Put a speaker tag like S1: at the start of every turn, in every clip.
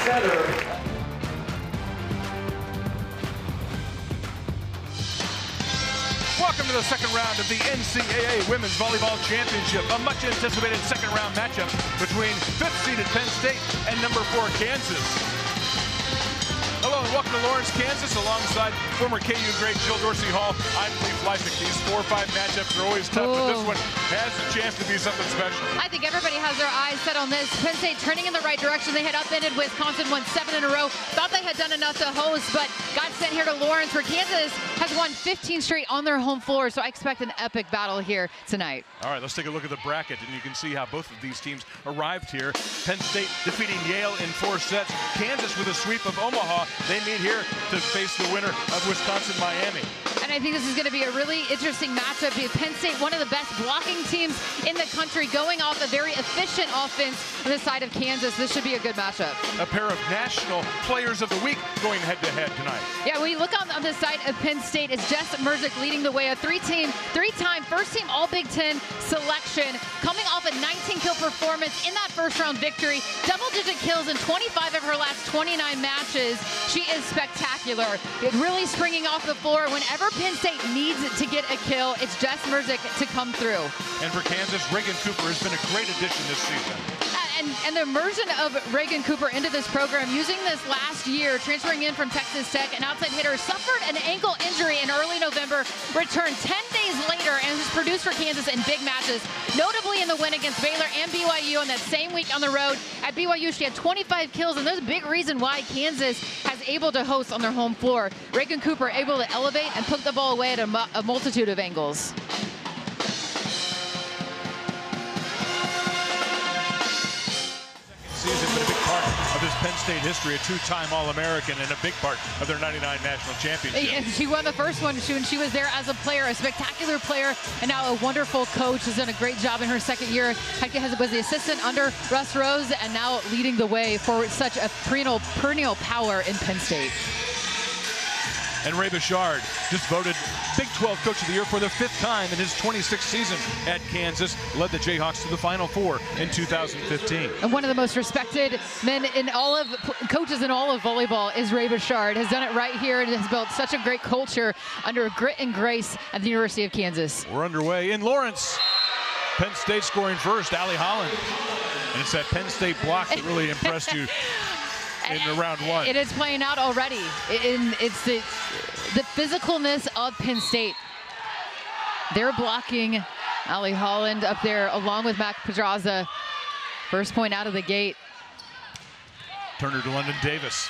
S1: setter.
S2: Welcome to the second round of the NCAA Women's Volleyball Championship, a much-anticipated second-round matchup between 5th-seeded Penn State and number 4 Kansas. Hello and welcome to Lawrence, Kansas, alongside former KU great Jill Dorsey Hall. I'm Lee Fleisig. These 4 or 5 matchups are always tough, but this one has a chance to be something special.
S3: I think everybody has their eyes set on this. Penn State turning in the right direction. They had upended Wisconsin, won 7 in a row. Thought they had done enough to host, but got sent here to Lawrence, where Kansas has won 15 straight on their home floor. So I expect an epic battle here tonight.
S2: All right, let's take a look at the bracket, and you can see how both of these teams arrived here. Penn State defeating Yale in 4 sets. Kansas with a sweep of Omaha. They meet here to face the winner of Wisconsin-Miami.
S3: And I think this is going to be a really interesting matchup. Penn State, one of the best blocking teams in the country, going off a very efficient offense on the side of Kansas. This should be a good matchup.
S2: A pair of national players of the week going head-to-head tonight.
S3: Yeah, we look on the side of Penn State. It's Jess Merzick leading the way, a three-time first-team All-Big Ten selection, coming off a 19-kill performance in that first-round victory. Double-digit kills in 25 of her last 29 matches. She is spectacular. Really springing off the floor. Whenever Penn State needs to get a kill, it's Jess Merzick to come through.
S2: And for Kansas, Reagan Cooper has been a great addition this season.
S3: And the immersion of Reagan Cooper into this program, using this last year, transferring in from Texas Tech, an outside hitter, suffered an ankle injury in early November, returned 10 days later, and has produced for Kansas in big matches, notably in the win against Baylor and BYU on that same week on the road. At BYU, she had 25 kills, and there's a big reason why Kansas has able to host on their home floor. Reagan Cooper able to elevate and put the ball away at a multitude of angles.
S2: Season, but a big part of this Penn State history, a 2-time All-American and a big part of their 99 national championship.
S3: And she won the first one when she was there as a player, a spectacular player, and now a wonderful coach. Has done a great job in her second year. Was the assistant under Russ Rose, and now leading the way for such a perennial power in Penn State.
S2: And Ray Bouchard just voted Big 12 Coach of the Year for the 5th time in his 26th season at Kansas. Led the Jayhawks to the Final Four in 2015.
S3: And one of the most respected men in coaches in all of volleyball is Ray Bouchard. Has done it right here and has built such a great culture under grit and grace at the University of Kansas.
S2: We're underway in Lawrence. Penn State scoring first, Allie Holland. And it's that Penn State block that really impressed you in round 1.
S3: It is playing out already. It's the physicalness of Penn State. They're blocking Allie Holland up there along with Mac Pedraza. First point out of the gate.
S2: Turner to London Davis.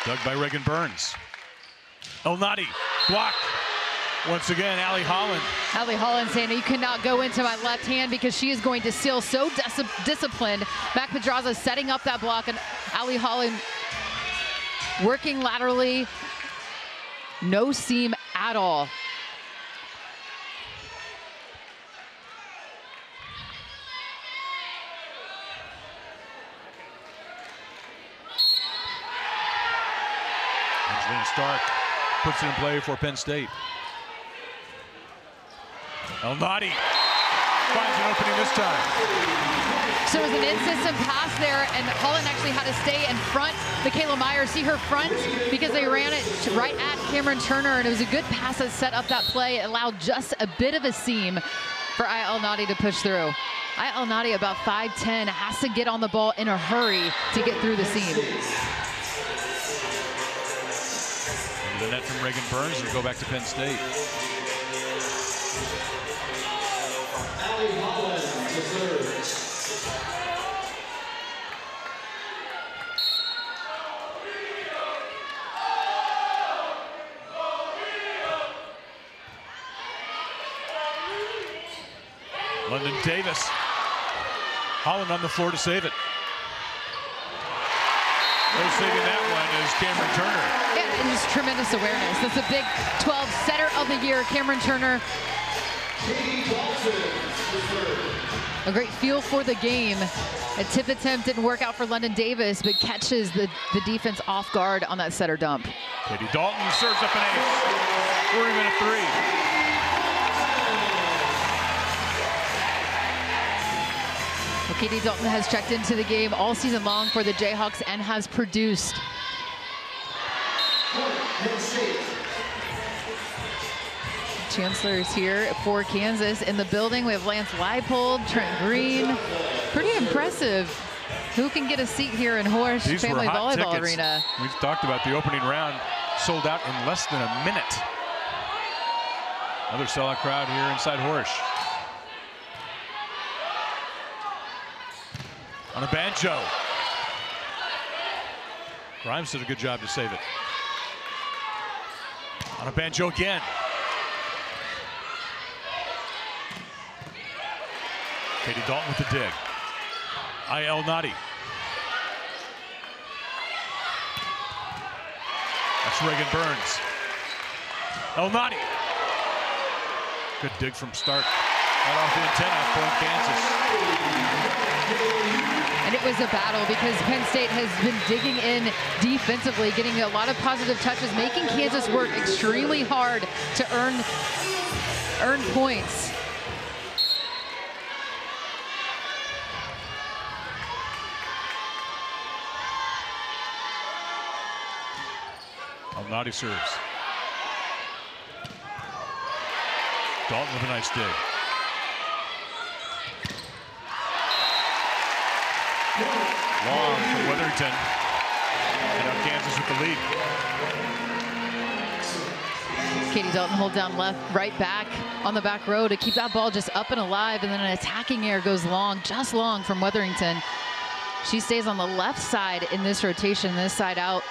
S2: Dug by Reagan Burns. Elnady blocked. Once again, Allie Holland.
S3: Allie Holland saying, you cannot go into my left hand because she is going to steal, so disciplined. Mac Pedraza setting up that block, and Allie Holland working laterally. No seam at all.
S2: Angelina Stark puts it in play for Penn State. Elnady finds an opening this time.
S3: So it was an insistent pass there, and Holland actually had to stay in front. Michaela Meyer, see her front, because they ran it right at Cameron Turner, and it was a good pass that set up that play. It allowed just a bit of a seam for Elnady to push through. Elnady, about 5'10", has to get on the ball in a hurry to get through the seam.
S2: The net from Reagan Burns to go back to Penn State. London Davis. Holland on the floor to save it. No saving that one is Cameron Turner.
S3: Yeah, and just tremendous awareness. That's a Big 12 setter of the year, Cameron Turner. A great feel for the game. A tip attempt didn't work out for London Davis, but catches the defense off guard on that setter dump.
S2: Katie Dalton serves up an ace. We're even at 3.
S3: Katie Dalton has checked into the game all season long for the Jayhawks and has produced. Chancellor is here for Kansas in the building. We have Lance Leipold, Trent Green. Pretty impressive. Who can get a seat here in Horsch Family Volleyball
S2: tickets.
S3: Arena?
S2: We've talked about the opening round, sold out in less than a minute. Another sellout crowd here inside Horsch. On a banjo. Grimes did a good job to save it. On a banjo again. Katie Dalton with the dig. I.L. Nadi. That's Reagan Burns. El Nadi. Good dig from start. Right off the antenna, point Kansas.
S3: And it was a battle because Penn State has been digging in defensively, getting a lot of positive touches, making Kansas work extremely hard to earn points.
S2: Nadi serves. Dalton with a nice dig. Long from Weatherington. And now Kansas with the lead.
S3: Katie Dalton hold down right back on the back row to keep that ball just up and alive, and then an attacking air goes long, just long from Weatherington. She stays on the left side in this rotation, this side out.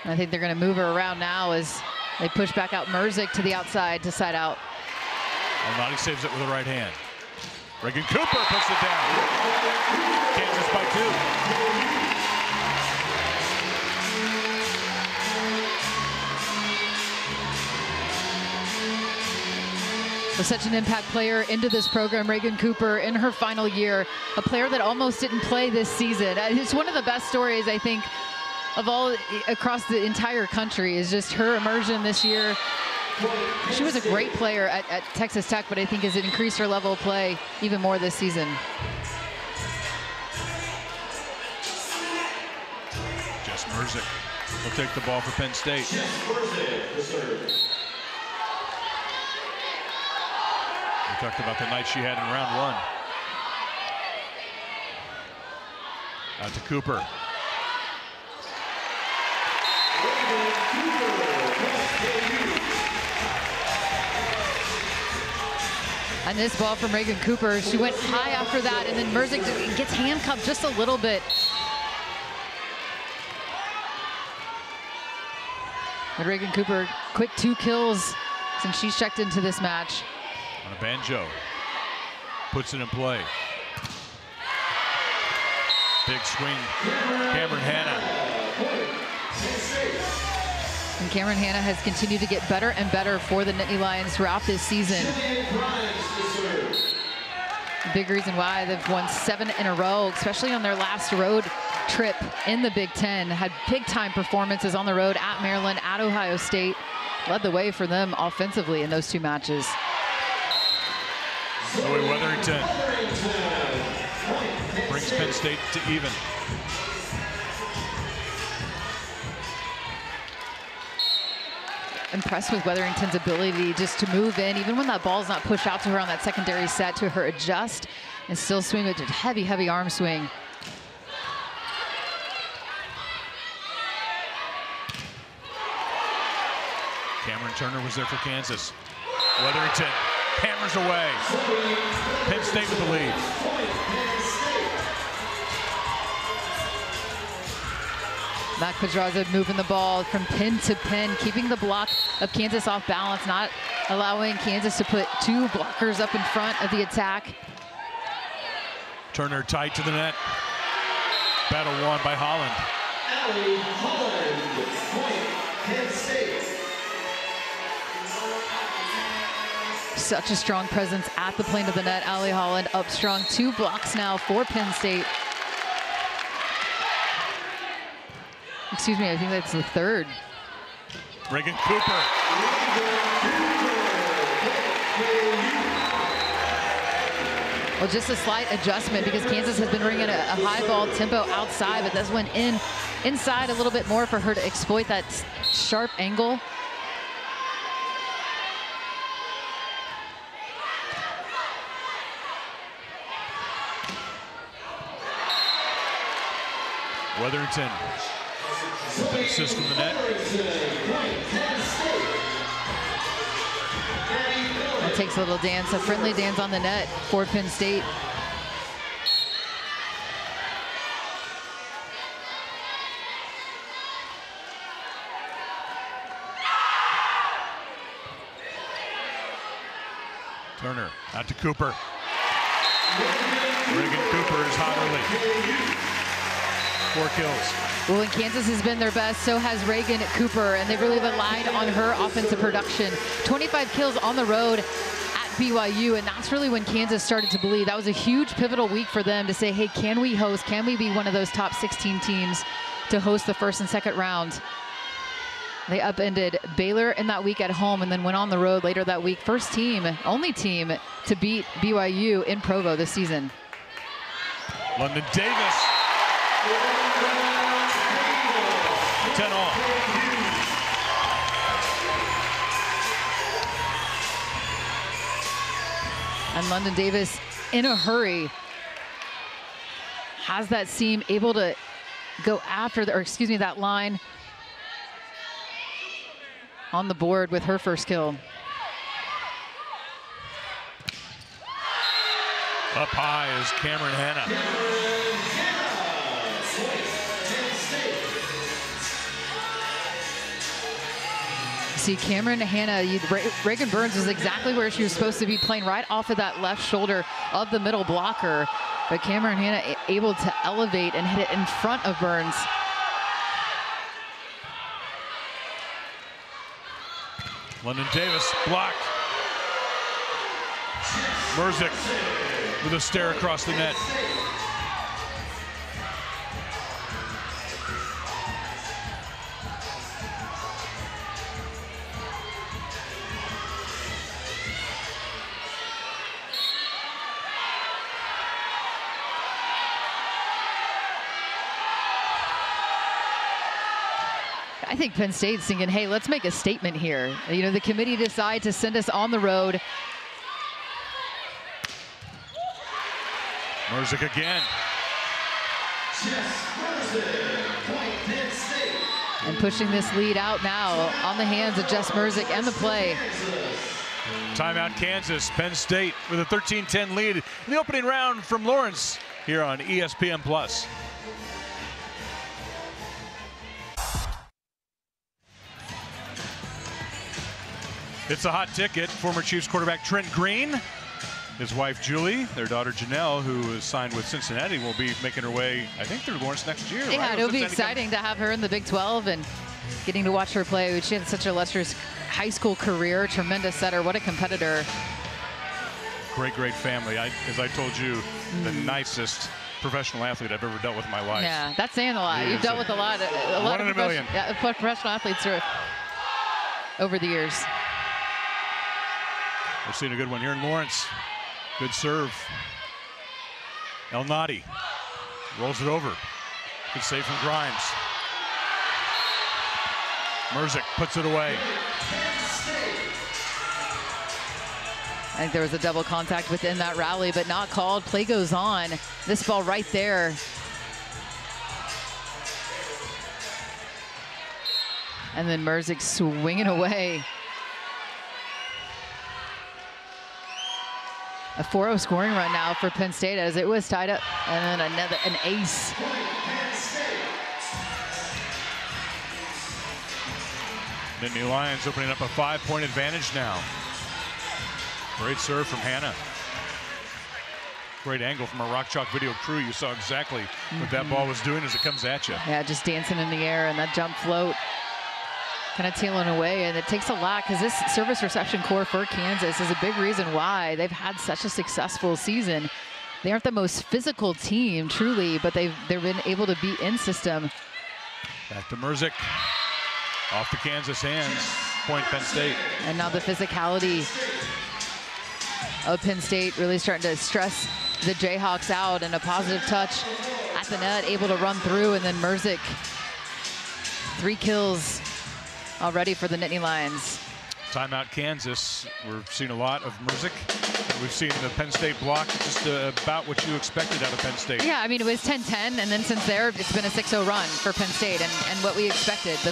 S3: I think they're going to move her around now as they push back out Merzick to the outside to side out.
S2: Nadi saves it with the right hand. Reagan Cooper puts it down. Kansas by 2.
S3: Was such an impact player into this program, Reagan Cooper, in her final year. A player that almost didn't play this season. It's one of the best stories, I think, of all across the entire country, is just her immersion this year. She was a great player at Texas Tech, but I think has increased her level of play even more this season.
S2: Jess Merzick will take the ball for Penn State. We talked about the night she had in round 1. Out to Cooper.
S3: And this ball from Reagan Cooper, she went high after that, and then Merzick gets handcuffed just a little bit. But Reagan Cooper, quick 2 kills since she's checked into this match.
S2: On a banjo, puts it in play. Big swing, Cameron Hanna.
S3: And Cameron Hanna has continued to get better and better for the Nittany Lions throughout this season. Big reason why they've won 7 in a row, especially on their last road trip in the Big Ten. Had big-time performances on the road at Maryland, at Ohio State. Led the way for them offensively in those 2 matches.
S2: Zoe Weatherington brings Penn State to even.
S3: Impressed with Weatherington's ability just to move in, even when that ball's not pushed out to her on that secondary set, to her adjust and still swing with a heavy, heavy arm swing.
S2: Cameron Turner was there for Kansas. Weatherington hammers away. Penn State with the lead.
S3: Matt Quadraza moving the ball from pin to pin, keeping the block of Kansas off balance, not allowing Kansas to put 2 blockers up in front of the attack.
S2: Turner tight to the net. Battle won by Holland.
S1: Allie Holland, point, Penn State.
S3: Such a strong presence at the plane of the net. Allie Holland up strong. 2 blocks now for Penn State. Excuse me, I think that's the 3rd.
S2: Reagan Cooper.
S3: Well, just a slight adjustment because Kansas has been bringing a high ball tempo outside, but this went inside a little bit more for her to exploit that sharp angle.
S2: Weatherington, assist from the net.
S3: It takes a little dance, a friendly dance on the net for Penn State.
S2: Turner, out to Cooper. Reagan Cooper is hot early. 4 kills.
S3: Well, when Kansas has been their best, so has Reagan Cooper, and they've really relied on her offensive production. 25 kills on the road at BYU, and that's really when Kansas started to believe. That was a huge pivotal week for them to say, hey, can we host? Can we be one of those top 16 teams to host the first and second round? They upended Baylor in that week at home and then went on the road later that week. First team, only team to beat BYU in Provo this season.
S2: London Davis. 10 all.
S3: And London Davis, in a hurry, has that seam able to go after, that line on the board with her first kill.
S2: Up high is Cameron Hanna.
S3: See, Cameron Hanna, Reagan Burns was exactly where she was supposed to be, playing right off of that left shoulder of the middle blocker. But Cameron Hanna able to elevate and hit it in front of Burns.
S2: London Davis blocked. Merzick with a stare across the net.
S3: I think Penn State's thinking, hey, let's make a statement here. You know, the committee decided to send us on the road.
S2: Merzick again.
S3: And pushing this lead out now on the hands of Jess Merzick and the play.
S2: Timeout Kansas. Penn State with a 13-10 lead in the opening round from Lawrence here on ESPN+. It's a hot ticket. Former Chiefs quarterback Trent Green, his wife Julie, their daughter Janelle, who is signed with Cincinnati, will be making her way, I think, through Lawrence next year.
S3: Yeah,
S2: right?
S3: it'll be exciting to have her in the Big 12 and getting to watch her play. She had such a illustrious high school career, tremendous setter. What a competitor.
S2: Great, great family. As I told you, the nicest professional athlete I've ever dealt with in my life.
S3: Yeah, that's saying a lot. You've dealt with a lot
S2: one in a million.
S3: Yeah, professional athletes over the years.
S2: We're seeing a good one here in Lawrence. Good serve. El Nadi rolls it over. Good save from Grimes. Merzick puts it away.
S3: I think there was a double contact within that rally, but not called. Play goes on. This ball right there. And then Merzick swinging away. A 4-0 scoring run now for Penn State as it was tied up. And then an ace.
S2: Nittany Lions opening up a 5-point advantage now. Great serve from Hanna. Great angle from our Rock Chalk video crew. You saw exactly what that ball was doing as it comes at you.
S3: Yeah, just dancing in the air and that jump float. Kind of tailing away, and it takes a lot because this service reception core for Kansas is a big reason why they've had such a successful season. They aren't the most physical team, truly, but they've been able to be in system.
S2: Back to Merzick. Off the Kansas hands. Point Penn State.
S3: And now the physicality of Penn State really starting to stress the Jayhawks out, and a positive touch at the net, able to run through, and then Merzick, 3 kills already for the Nittany Lions.
S2: Timeout Kansas. We're seeing a lot of Merzick. We've seen the Penn State block, just about what you expected out of Penn State.
S3: Yeah, I mean, it was 10-10, and then since there, it's been a 6-0 run for Penn State, and what we expected. The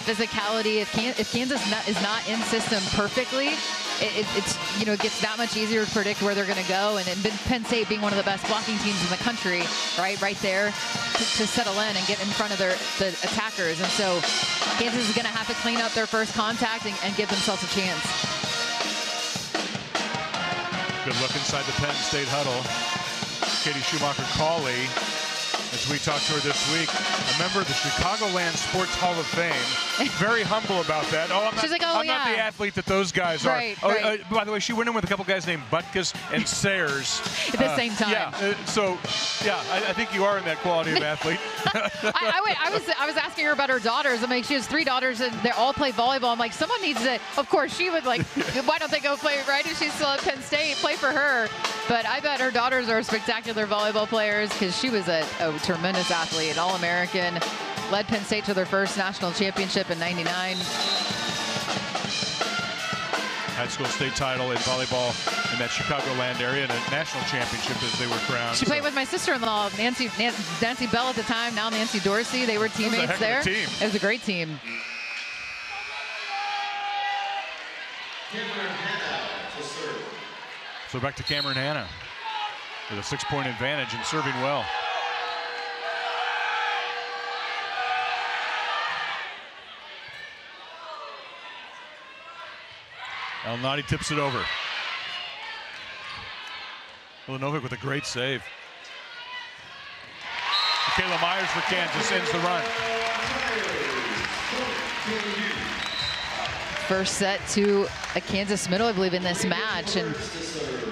S3: physicality, if Kansas is not in system perfectly, it's it gets that much easier to predict where they're going to go, and Penn State being one of the best blocking teams in the country, right there to settle in and get in front of the attackers. And so Kansas is going to have to clean up their first contact and give themselves a chance.
S2: Good look inside the Penn State huddle. Katie Schumacher-Cawley, as we talked to her this week, a member of the Chicagoland Sports Hall of Fame. Very humble about that. Oh, I'm not the athlete that those guys are.
S3: Right.
S2: By the way, she went in with a couple guys named Butkus and Sayers.
S3: At the same time.
S2: Yeah, I think you are in that quality of athlete.
S3: I was asking her about her daughters. I mean, she has 3 daughters, and they all play volleyball. I'm like, someone needs to. Of course, she would like. Why don't they go play? Right? If she's still at Penn State, play for her. But I bet her daughters are spectacular volleyball players, because she was a tremendous athlete, All-American, led Penn State to their first national championship in '99.
S2: High school state title in volleyball in that Chicagoland area, and a national championship as they were crowned.
S3: She played with my sister-in-law, Nancy Bell at the time, now Nancy Dorsey. They were teammates there.
S2: Team.
S3: It was a great team.
S2: So back to Cameron Hanna with a 6-point advantage and serving well. Elnady tips it over. Milanovic with a great save. Kayla Myers for Kansas ends the run.
S3: First set to a Kansas middle, I believe, in this match, and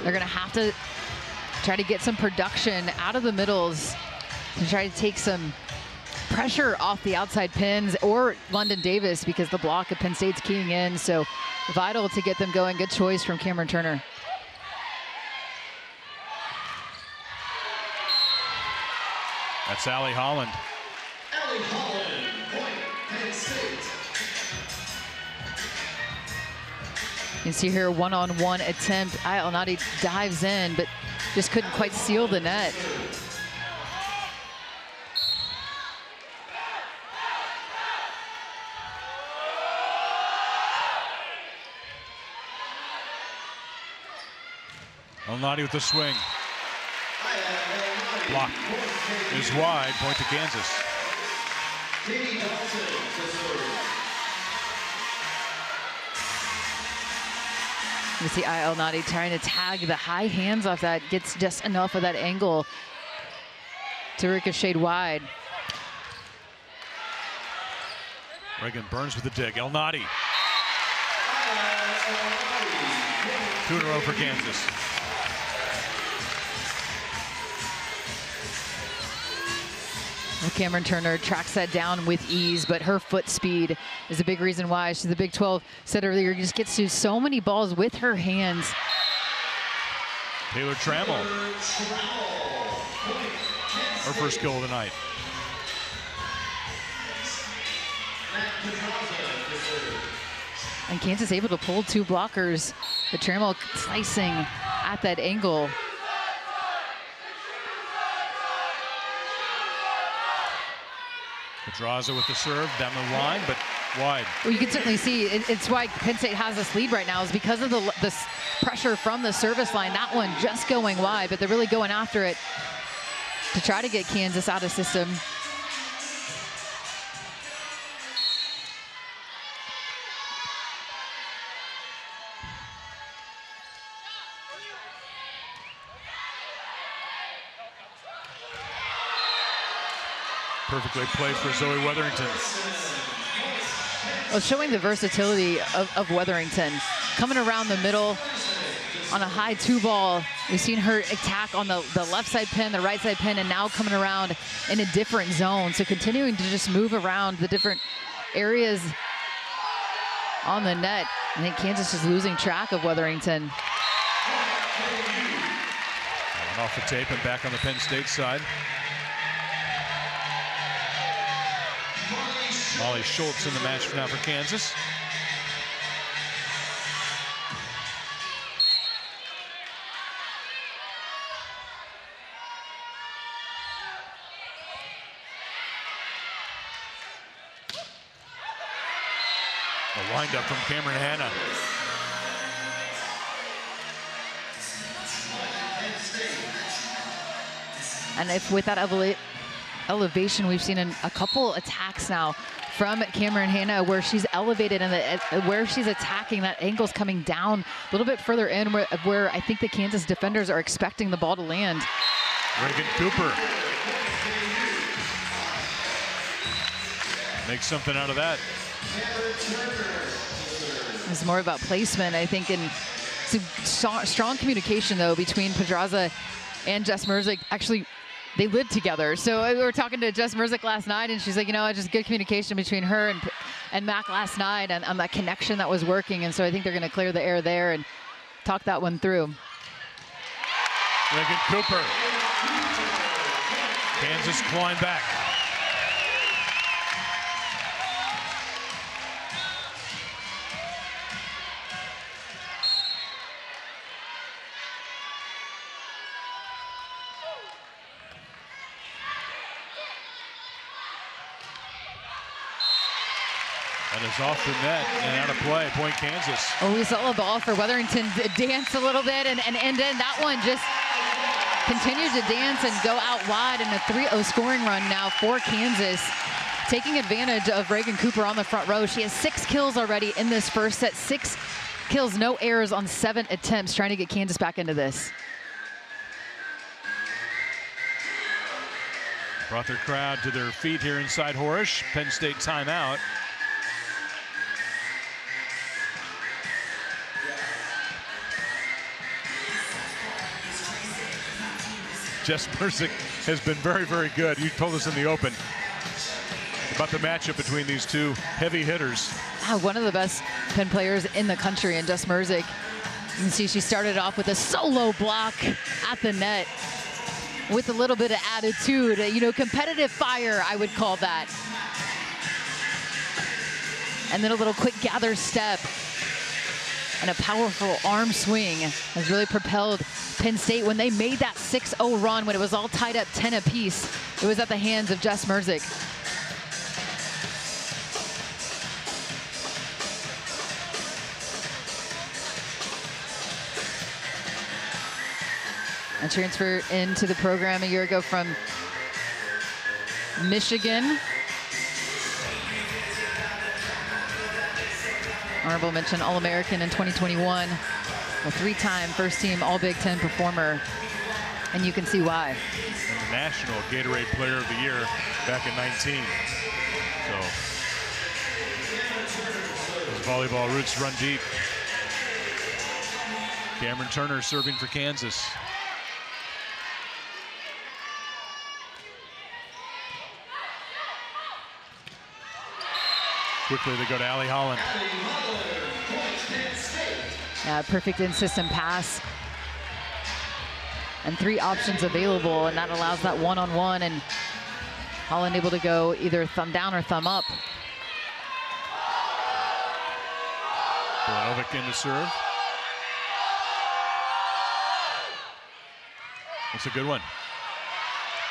S3: they're going to have to try to get some production out of the middles to try to take some pressure off the outside pins or London Davis, because the block of Penn State's keying in. So vital to get them going. Good choice from Cameron Turner.
S2: That's Allie Holland.
S1: Allie Holland, point, Penn State.
S3: You can see here a one-on-one attempt. Elnady dives in, but just couldn't quite seal the net.
S2: Elnady with the swing. Block is wide, point to Kansas.
S3: You see Elnady trying to tag the high hands off that, gets just enough of that angle to ricochet wide.
S2: Reagan Burns with the dig. Elnady. 2 in a row for Kansas.
S3: Well, Cameron Turner tracks that down with ease, but her foot speed is a big reason why. She's the Big 12 said earlier, just gets to so many balls with her hands.
S2: Taylor Trammell. Her first kill of the night.
S3: And Kansas able to pull 2 blockers, but Trammell slicing at that angle.
S2: Pedraza with the serve down the line, but wide.
S3: Well, you can certainly see it's why Penn State has this lead right now, is because of the pressure from the service line. That one just going wide, but they're really going after it to try to get Kansas out of system.
S2: Perfectly played for Zoe Weatherington.
S3: Well, showing the versatility of Weatherington. Coming around the middle on a high 2-ball. We've seen her attack on the left side pin, the right side pin, and now coming around in a different zone. So continuing to just move around the different areas on the net. I think Kansas is losing track of Weatherington.
S2: And off the tape and back on the Penn State side. Molly Schultz in the match now for Kansas. A windup from Cameron Hanna.
S3: And if with that elevation, we've seen a couple attacks now from Cameron Hanna where she's elevated and where she's attacking, that angle's coming down a little bit further in where I think the Kansas defenders are expecting the ball to land.
S2: Reagan Cooper makes something out of that.
S3: It's more about placement, I think, and some strong communication, though, between Pedraza and Jess Merzik. Actually, they live together. So we were talking to Jess Merzik last night, and she's like, you know, just good communication between her and Mac last night and on that connection that was working. And so I think they're going to clear the air there and talk that one through.
S2: Reagan Cooper. Kansas clawing back. And it's off the net and out of play. Point Kansas.
S3: Oh, we saw a ball for Weatherington dance a little bit, and then that one just continued to dance and go out wide, and a 3-0 scoring run now for Kansas, taking advantage of Reagan Cooper on the front row. She has 6 kills already in this first set. 6 kills, no errors on 7 attempts, trying to get Kansas back into this.
S2: Brought their crowd to their feet here inside Horish. Penn State timeout. Jess Merzik has been very, very good. You told us in the open about the matchup between these two heavy hitters.
S3: One of the best Penn players in the country, and Jess Merzik. You can see she started off with a solo block at the net with a little bit of attitude, you know, competitive fire, I would call that. And then a little quick gather step and a powerful arm swing has really propelled Penn State. When they made that 6-0 run, when it was all tied up 10 apiece, it was at the hands of Jess Merzik. A transfer into the program a year ago from Michigan. Honorable mention All-American in 2021. A 3-time first-team All-Big Ten performer, and you can see why.
S2: And the National Gatorade Player of the Year back in 19. So those volleyball roots run deep. Cameron Turner serving for Kansas. Quickly they go to Allie Holland.
S3: Perfect in-system pass. And 3 options available, and that allows that one-on-one, and Holland able to go either thumb down or thumb up.
S2: Bolanovic in to serve. That's a good one.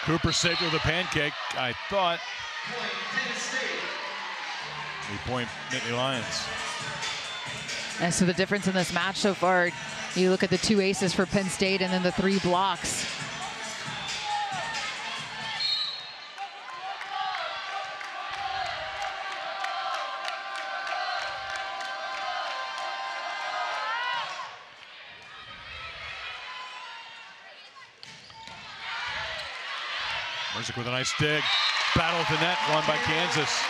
S2: Cooper saved with a pancake, I thought. 3-point Nittany Lions.
S3: And so the difference in this match so far, you look at the 2 aces for Penn State and then the 3 blocks.
S2: Merzik with a nice dig. Battle at the net, won by Kansas.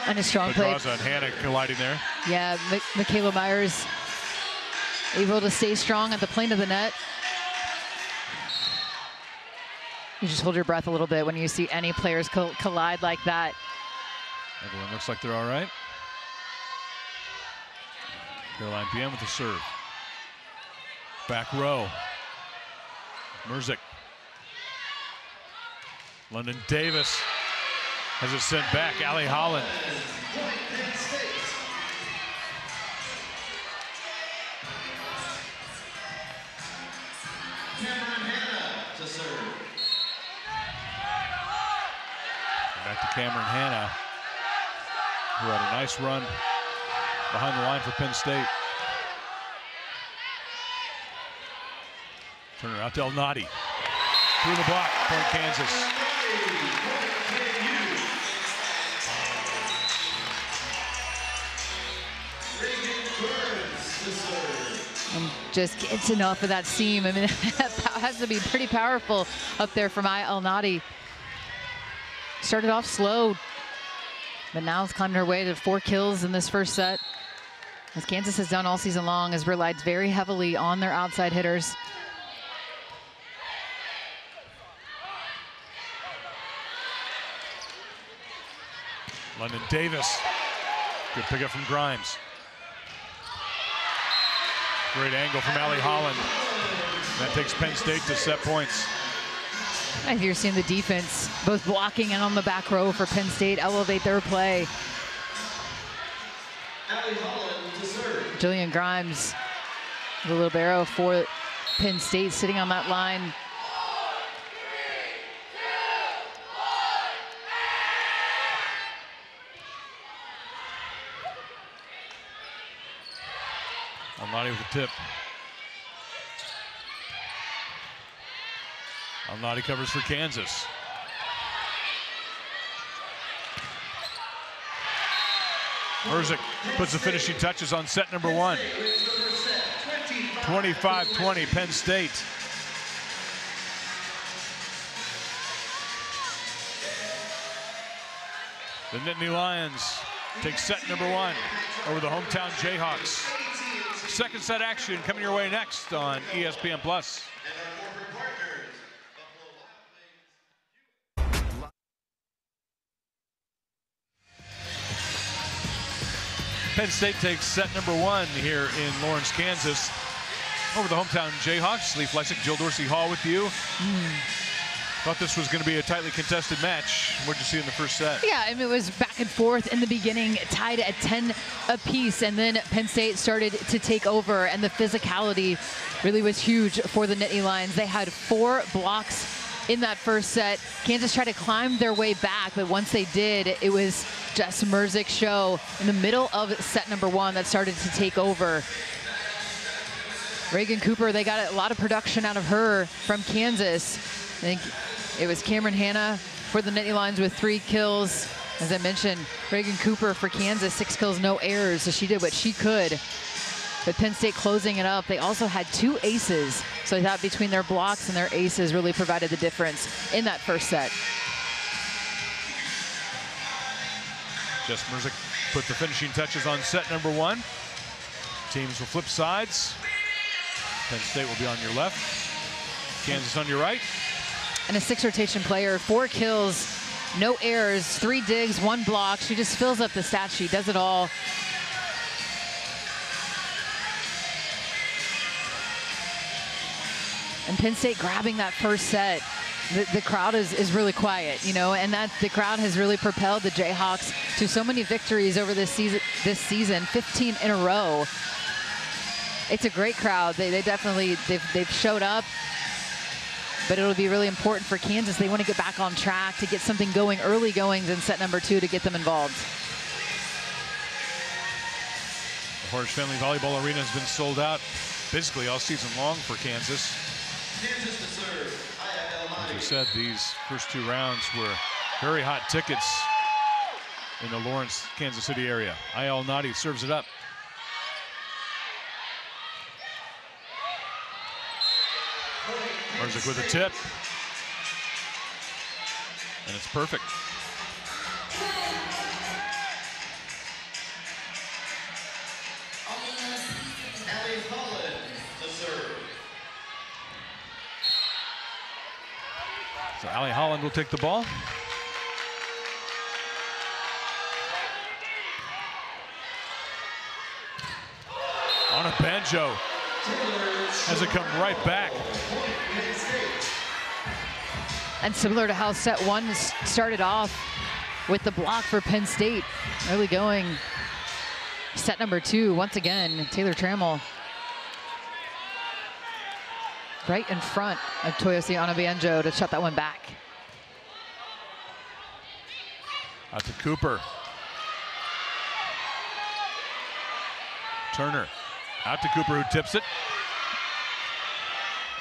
S3: And a strong play.
S2: Pedraza and Hanna colliding there.
S3: Yeah, Michaela Myers able to stay strong at the plane of the net. You just hold your breath a little bit when you see any players collide like that.
S2: Everyone looks like they're all right. Caroline Penn with the serve. Back row. Merzick. London Davis has it sent back. Allie Holland. Back to Cameron Hanna, who had a nice run behind the line for Penn State. Turn it out to El Nadi. Through the block, point Kansas.
S3: And just gets enough of that seam. I mean, that has to be pretty powerful up there from El Nadi. Started off slow, but now has climbed her way to 4 kills in this first set. As Kansas has done all season long, has relied very heavily on their outside hitters.
S2: London Davis. Good pickup from Grimes. Great angle from Allie Holland. That takes Penn State to set points.
S3: And you're seeing the defense, both blocking and on the back row for Penn State, elevate their play. Jillian Grimes, the libero for Penn State, sitting on that line.
S2: Alnati with the tip. Alnati covers for Kansas. Merzick puts the finishing touches on set number 1. 25-20 Penn State. The Nittany Lions take set number 1 over the hometown Jayhawks. Second set action coming your way next on ESPN+. Penn State takes set number 1 here in Lawrence, Kansas, over the hometown Jayhawks. Lee Fleisick, Jill Dorsey Hall with you. Thought this was going to be a tightly contested match. What did you see in the first set?
S3: Yeah, I mean, it was back and forth in the beginning, tied at 10 apiece, and then Penn State started to take over, and the physicality really was huge for the Nittany Lions. They had 4 blocks in that first set. Kansas tried to climb their way back, but once they did, it was just Merzick's show in the middle of set number 1 that started to take over. Reagan Cooper, they got a lot of production out of her from Kansas. I think it was Cameron Hanna for the Nittany Lions with 3 kills. As I mentioned, Reagan Cooper for Kansas, 6 kills, no errors, so she did what she could. But Penn State closing it up. They also had 2 aces, so I thought between their blocks and their aces really provided the difference in that first set.
S2: Jess Merzick put the finishing touches on set number 1. Teams will flip sides. Penn State will be on your left, Kansas on your right.
S3: And a 6 rotation player, 4 kills, no errors, 3 digs, 1 block. She just fills up the stat sheet, does it all. And Penn State grabbing that first set. The crowd is really quiet, you know, and that the crowd has really propelled the Jayhawks to so many victories over this season, 15 in a row. It's a great crowd. They definitely, they've showed up, but it'll be really important for Kansas. They want to get back on track to get something going, early goings in set number 2 to get them involved.
S2: The Horace Finley Volleyball Arena has been sold out basically all season long for Kansas. As we said, these first 2 rounds were very hot tickets in the Lawrence, Kansas City area. El Nadi serves it up. Merzick with a tip. And it's perfect. So Allie Holland will take the ball. On a banjo. Has it come right back.
S3: And similar to how set one started off with the block for Penn State, early going. Set number 2, once again, Taylor Trammell right in front of Toyosi Onabanjo to shut that one back.
S2: Out to Cooper. Turner out to Cooper, who tips it.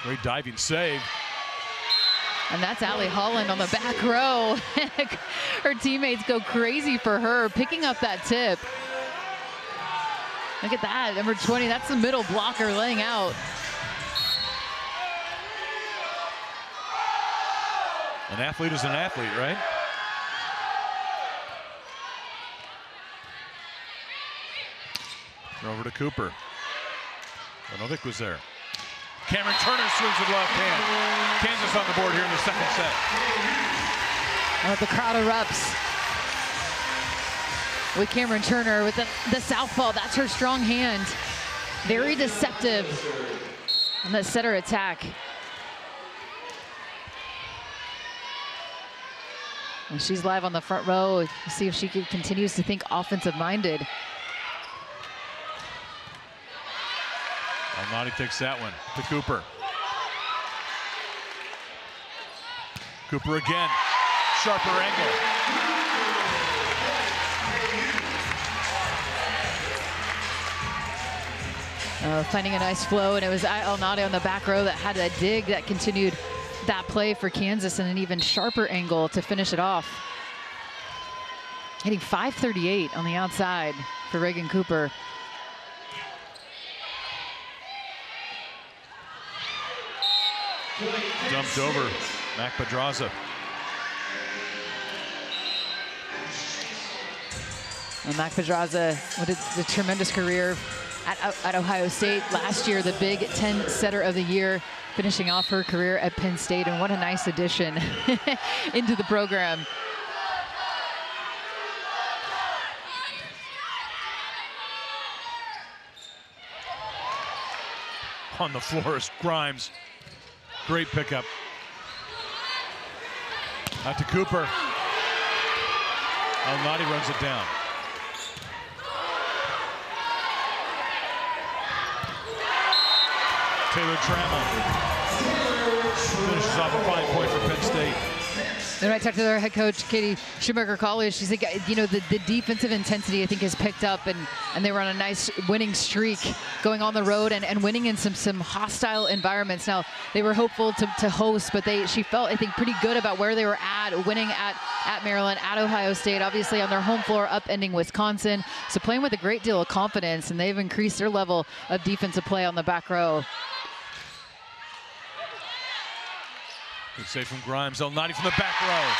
S2: Great diving save.
S3: And that's Allie Holland on the back row. Her teammates go crazy for her, picking up that tip. Look at that, number 20, that's the middle blocker laying out.
S2: An athlete is an athlete, right? Over to Cooper. Vanovic was there. Cameron Turner swings with left hand. Kansas on the board here in the second set.
S3: Oh, the crowd erupts with Cameron Turner with the southpaw. That's her strong hand. Very deceptive on that setter attack. And she's live on the front row. See if she continues to think offensive-minded.
S2: Alnati takes that one to Cooper. Cooper again. Sharper angle.
S3: Finding a nice flow, and it was Alnati on the back row that had a dig that continued that play for Kansas, and an even sharper angle to finish it off. Hitting 538 on the outside for Reagan Cooper.
S2: Dumped over Mac Pedraza.
S3: And Mac Pedraza with a tremendous career at Ohio State. Last year, the Big Ten Setter of the Year, finishing off her career at Penn State. And what a nice addition into the program.
S2: On the floor is Grimes. Great pickup. Out to Cooper. Alnati runs it down. Taylor Trammell finishes off a fine point for Penn State.
S3: Then I talked to their head coach, Katie Schumacher College. She said, you know, the defensive intensity, I think, has picked up, and they were on a nice winning streak going on the road and winning in some hostile environments. Now, they were hopeful to host, but she felt, I think, pretty good about where they were at, winning at Maryland, at Ohio State, obviously on their home floor, upending Wisconsin. So playing with a great deal of confidence, and they've increased their level of defensive play on the back row.
S2: Good save from Grimes. Alnati from the back row.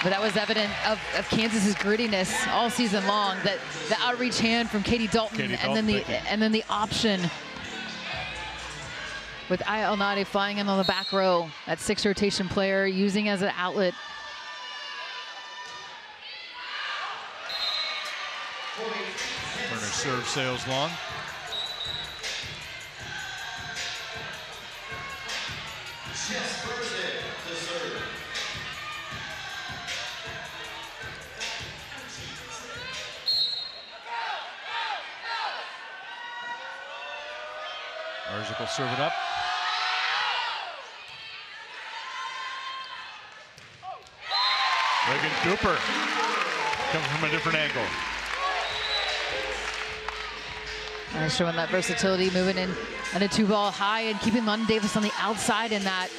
S3: But that was evident of Kansas's grittiness all season long. That the outreach hand from Katie Dalton, and then the option with Aya Alnati flying in on the back row. That 6 rotation player using as an outlet.
S2: Turner serve sails long. Merzic will serve it up. Reagan Cooper coming from a different angle.
S3: Showing that versatility, moving in on a 2-ball high and keeping London Davis on the outside in that.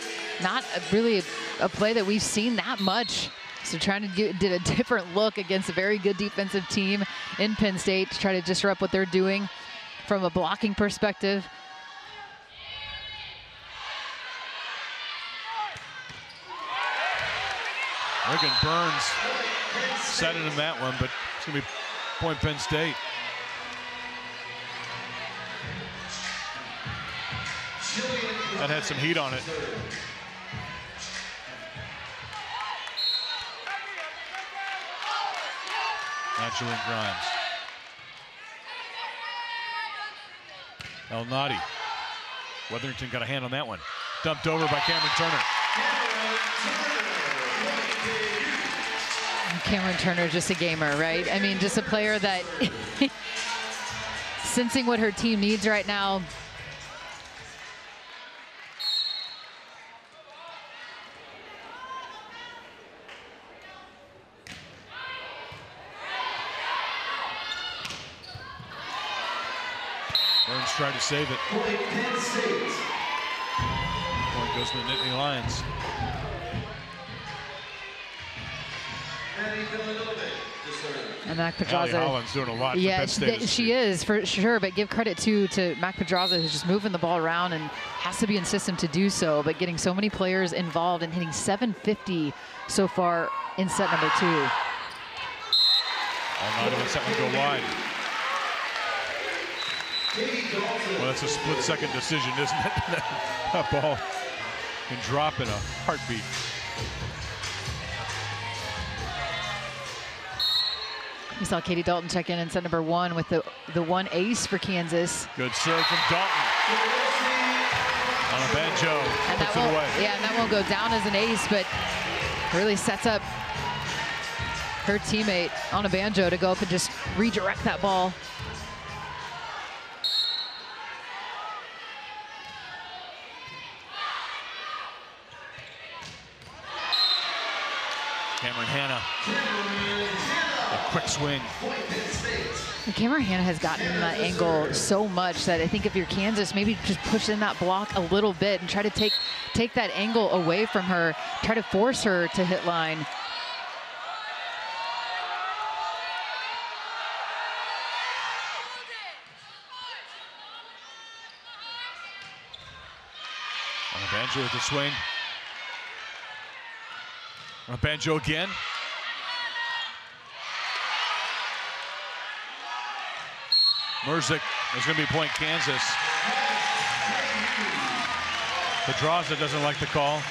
S3: Not really a play that we've seen that much. So trying to did a different look against a very good defensive team in Penn State to try to disrupt what they're doing from a blocking perspective.
S2: Reagan Burns set it in that one, but it's going to be point Penn State. That had some heat on it. Not Julian Grimes. El Nadi. Weatherington got a hand on that one. Dumped over by Cameron Turner.
S3: Cameron Turner, just a gamer, right? I mean, just a player that sensing what her team needs right now.
S2: Burns tried to save it. Point goes to the Nittany Lions.
S3: And Mac
S2: Allie
S3: Pedraza,
S2: Holland's doing a lot
S3: yeah,
S2: for Penn State.
S3: she is for sure. But give credit to Mac Pedraza, who's just moving the ball around and has to be in system to do so. But getting so many players involved and hitting 750 so far in set number 2.
S2: All night lets that one go wide. Well, that's a split-second decision, isn't it? That ball can drop in a heartbeat.
S3: We saw Katie Dalton check in set number 1 with the one ace for Kansas.
S2: Good serve from Dalton. On a banjo,
S3: And
S2: puts it away.
S3: Yeah, and that won't go down as an ace, but really sets up her teammate on a banjo to go up and just redirect that ball.
S2: Cameron Hanna. A quick swing.
S3: And Cameron Hanna has gotten that angle so much that I think if you're Kansas, maybe just push in that block a little bit and try to take that angle away from her, try to force her to hit line.
S2: On a banjo with the swing. On a banjo again. Merzick is going to be point Kansas. Pedraza doesn't like the call.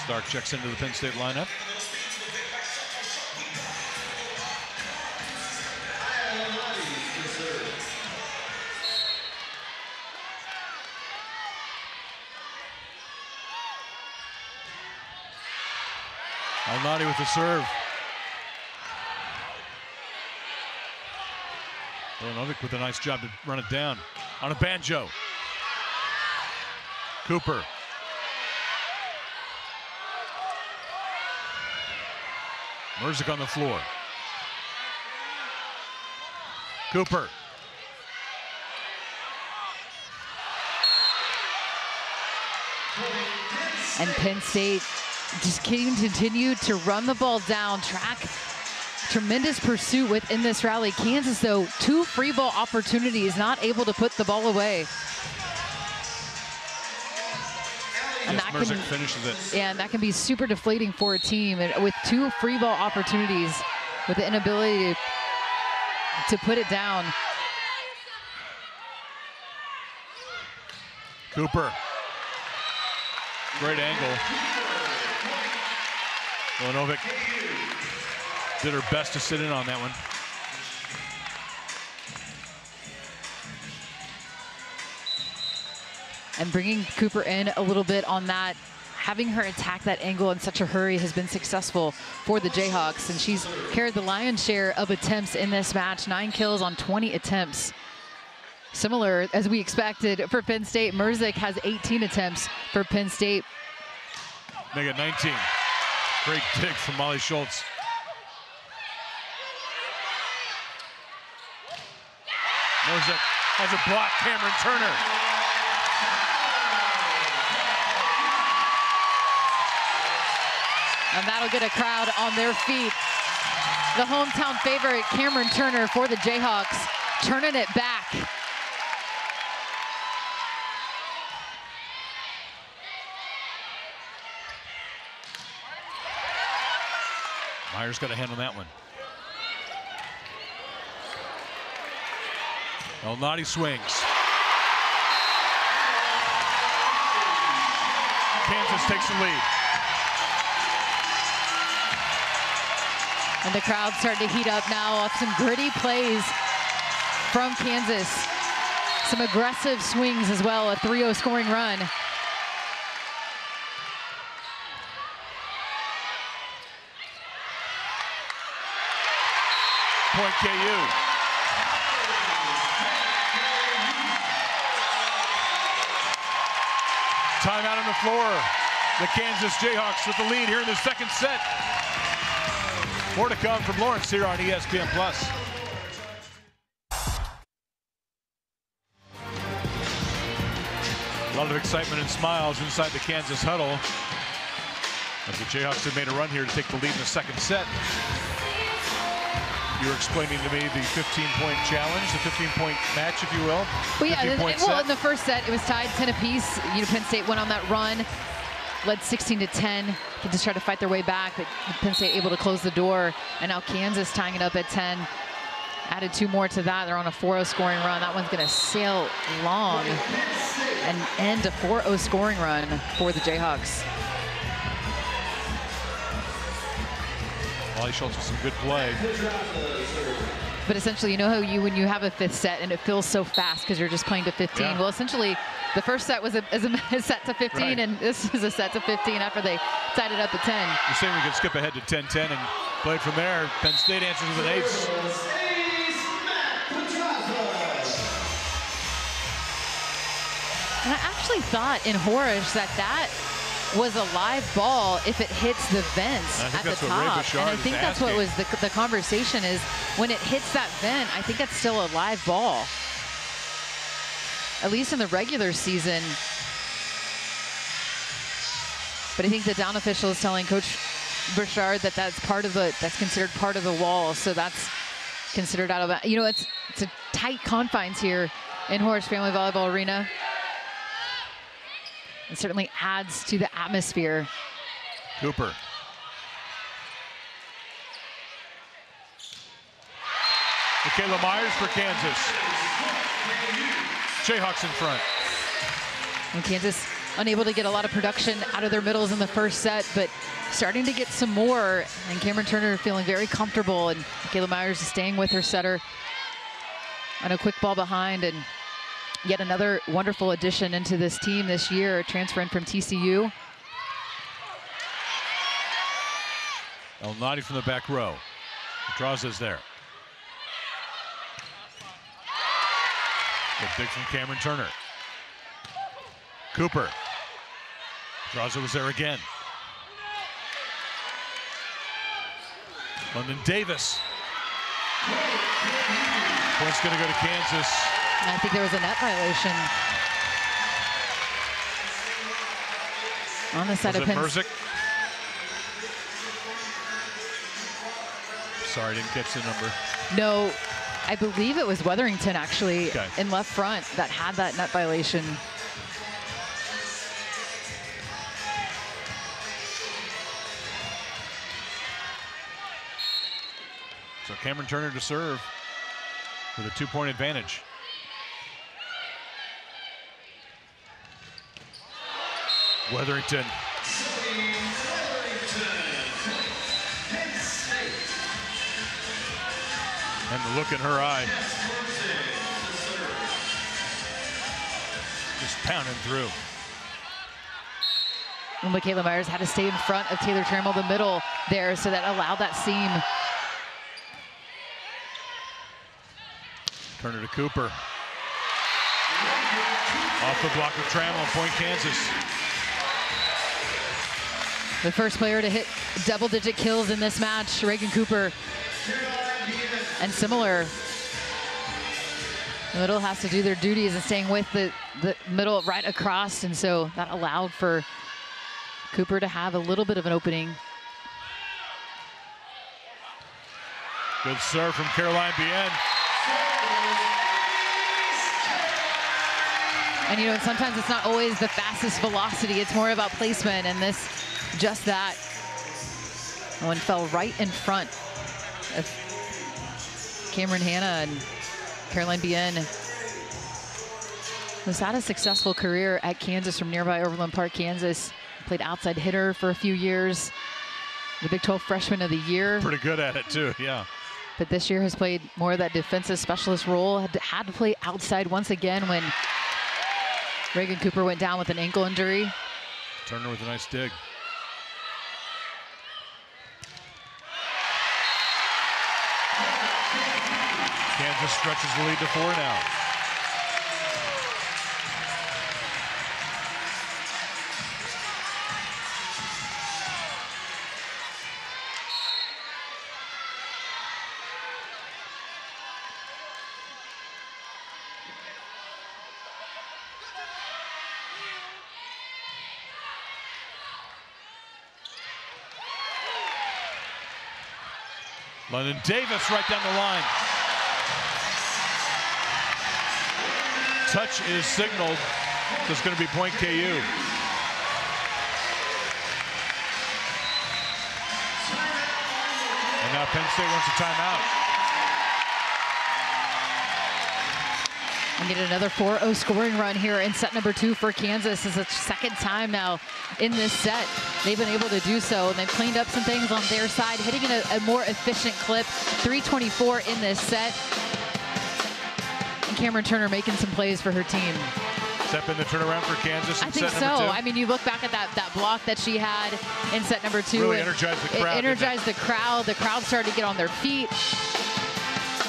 S2: Stark checks into the Penn State lineup. Alnadi with the serve. Vilanovic with a nice job to run it down. On a banjo. Cooper. Merzick on the floor. Cooper.
S3: And Penn State just continue to run the ball down, track tremendous pursuit within this rally. Kansas, though, 2 free ball opportunities, not able to put the ball away. And
S2: yes, Merzick finishes it.
S3: Yeah, and that can be super deflating for a team. And with 2 free ball opportunities, with the inability to put it down.
S2: Cooper. Great angle. Vilanovic did her best to sit in on that one.
S3: And bringing Cooper in a little bit on that, having her attack that angle in such a hurry has been successful for the Jayhawks. And she's carried the lion's share of attempts in this match, 9 kills on 20 attempts. Similar as we expected for Penn State. Merzick has 18 attempts for Penn State.
S2: Make it 19. Great dig from Molly Schultz. Merzick has a block. Cameron Turner.
S3: And that'll get a crowd on their feet. The hometown favorite, Cameron Turner, for the Jayhawks, turning it back.
S2: Myers got a hand on that one. Elnady swings. Kansas takes the lead.
S3: And the crowd's starting to heat up now off some gritty plays from Kansas. Some aggressive swings as well, a 3-0 scoring run.
S2: Point KU. Timeout on the floor. The Kansas Jayhawks with the lead here in the second set. More to come from Lawrence here on ESPN+. A lot of excitement and smiles inside the Kansas huddle as the Jayhawks have made a run here to take the lead in the second set. You were explaining to me the 15-point challenge, the 15-point match, if you will.
S3: Well, yeah, in the first set, it was tied 10 apiece. You know, Penn State went on that run, led 16-10. They just tried to fight their way back, but Penn State able to close the door. And now Kansas tying it up at 10. Added 2 more to that. They're on a 4-0 scoring run. That one's going to sail long and end a 4-0 scoring run for the Jayhawks.
S2: Wally Schultz with some good play.
S3: But essentially, you know how when you have a fifth set and it feels so fast because you're just playing to 15. Yeah. Well, essentially, the first set was a set to 15, right. And this is a set to 15 after they tied it up at 10.
S2: You're saying we could skip ahead to 10-10 and play from there. Penn State answers with an ace.
S3: And I actually thought in Horish that was a live ball if it hits the vents at the top. And I think that's what was the conversation is when it hits that vent, I think that's still a live ball. At least in the regular season. But I think the down official is telling Coach Burchard that that's considered part of the wall. So that's considered out of that. You know, it's a tight confines here in Horish Family Volleyball Arena. It certainly adds to the atmosphere.
S2: Cooper. Michaela Myers for Kansas. Jayhawks in front.
S3: And Kansas unable to get a lot of production out of their middles in the first set, but starting to get some more. And Cameron Turner feeling very comfortable, and Michaela Myers is staying with her setter on a quick ball behind. And yet another wonderful addition into this team this year, transferring from TCU.
S2: Elnady from the back row. Pedraza's there. Good dig from Cameron Turner. Cooper. Pedraza was there again. London Davis. Point's going to go to Kansas.
S3: I think there was a net violation on the side of Penn.
S2: Merzick? Sorry, didn't catch the number.
S3: No, I believe it was Weatherington actually in left front that had that net violation.
S2: So Cameron Turner to serve with a 2-point advantage. Weatherington. And the look in her eye. Just pounding through.
S3: And Michaela Myers had to stay in front of Taylor Trammell, the middle there, so that allowed that seam.
S2: Turner to Cooper. Off the block of Trammell, point Kansas.
S3: The first player to hit double-digit kills in this match, Reagan Cooper. And similar, the middle has to do their duties and staying with the middle right across, and so that allowed for Cooper to have a little bit of an opening.
S2: Good serve from Caroline Bien.
S3: And you know, sometimes it's not always the fastest velocity, it's more about placement, and this, just that. One fell right in front of Cameron Hanna, and Caroline Bien Was had a successful career at Kansas from nearby Overland Park, Kansas. Played outside hitter for a few years. The Big 12 Freshman of the Year.
S2: Pretty good at it too, yeah.
S3: But this year has played more of that defensive specialist role. Had to play outside once again when Reagan Cooper went down with an ankle injury.
S2: Turner with a nice dig. Kansas stretches the lead to 4 now. London Davis right down the line. Touch is signaled. There's going to be point KU. And now Penn State wants a timeout.
S3: And get another 4-0 scoring run here in set number 2 for Kansas. It's the second time now in this set they've been able to do so. And they've cleaned up some things on their side, hitting in a more efficient clip. 324 in this set. And Cameron Turner making some plays for her team.
S2: Has that been the turnaround for Kansas in
S3: I think
S2: set number 2?
S3: so. I mean, you look back at that block that she had in set number 2.
S2: Really energized the crowd.
S3: It energized the crowd. The crowd started to get on their feet.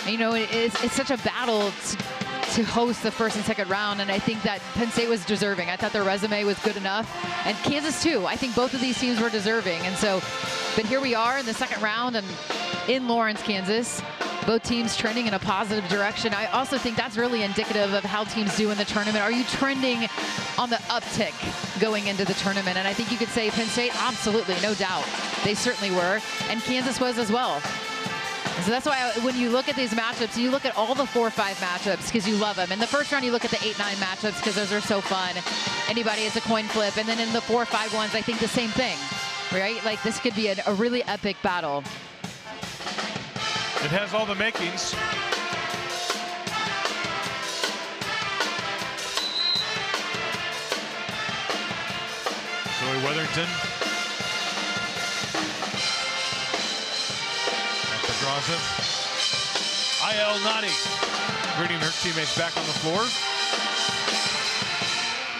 S3: And, you know, it's such a battle to host the first and second round, and I think that Penn State was deserving. I thought their resume was good enough, and Kansas too. I think both of these teams were deserving, and so, but here we are in the second round and in Lawrence, Kansas. Both teams trending in a positive direction. I also think that's really indicative of how teams do in the tournament. Are you trending on the uptick going into the tournament? And I think you could say Penn State, absolutely, no doubt. They certainly were, and Kansas was as well. So that's why when you look at these matchups, you look at all the 4-5 matchups because you love them. In the first round, you look at the 8-9 matchups because those are so fun. Anybody is a coin flip. And then in the 4-5 ones, I think the same thing, right? Like this could be a really epic battle.
S2: It has all the makings. Zoe Weatherington. Draws it. IL Nadi greeting her teammates back on the floor.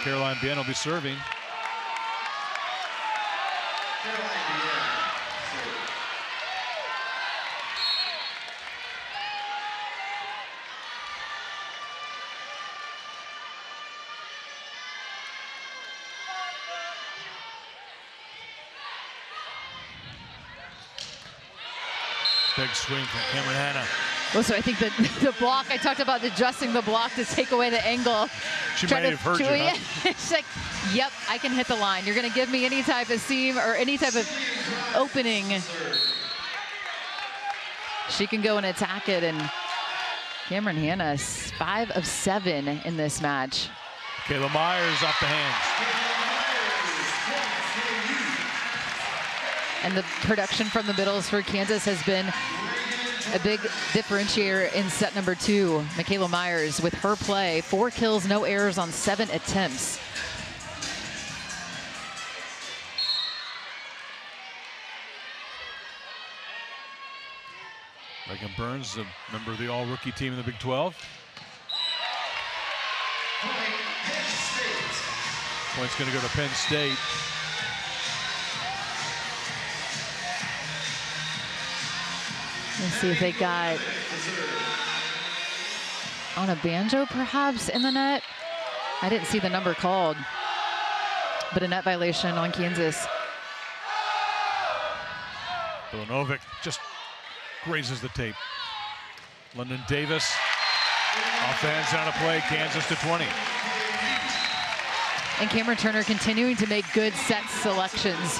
S2: Caroline Bien will be serving. Big swing from Cameron Hanna.
S3: Well, so I think that the block, I talked about adjusting the block to take away the angle.
S2: She might have heard you, huh?
S3: She's like, yep, I can hit the line. You're going to give me any type of seam or any type of opening. She can go and attack it. And Cameron Hanna is 5 of 7 in this match.
S2: Kayla Myers off the hands.
S3: And the production from the middles for Kansas has been a big differentiator in set number 2. Michaela Myers with her play, 4 kills, no errors on 7 attempts.
S2: Reagan Burns, a member of the all-rookie team in the Big 12. Point's going to go to Penn State.
S3: Let's see if they got on a banjo perhaps in the net. I didn't see the number called, but a net violation on Kansas.
S2: Vilanovic just grazes the tape. London Davis off the hands down to play, Kansas to 20.
S3: And Cameron Turner continuing to make good set selections.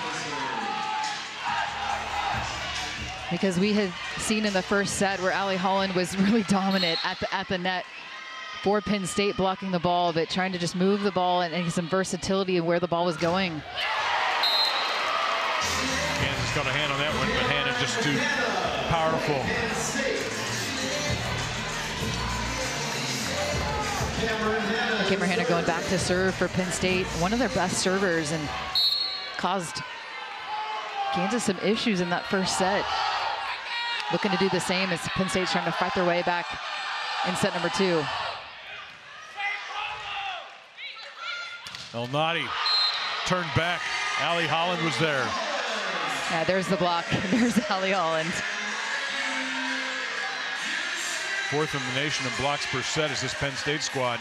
S3: Because we had seen in the first set where Allie Holland was really dominant at the net for Penn State, blocking the ball, but trying to just move the ball and some versatility of where the ball was going.
S2: Kansas got a hand on that one, but Hannah just too powerful.
S3: Cameron Hanna going back to serve for Penn State, one of their best servers, and caused Kansas some issues in that first set. Looking to do the same as Penn State's trying to fight their way back in set number 2.
S2: El Nadi turned back. Allie Holland was there.
S3: Yeah, there's the block. There's Allie Holland.
S2: 4th in the nation in blocks per set is this Penn State squad.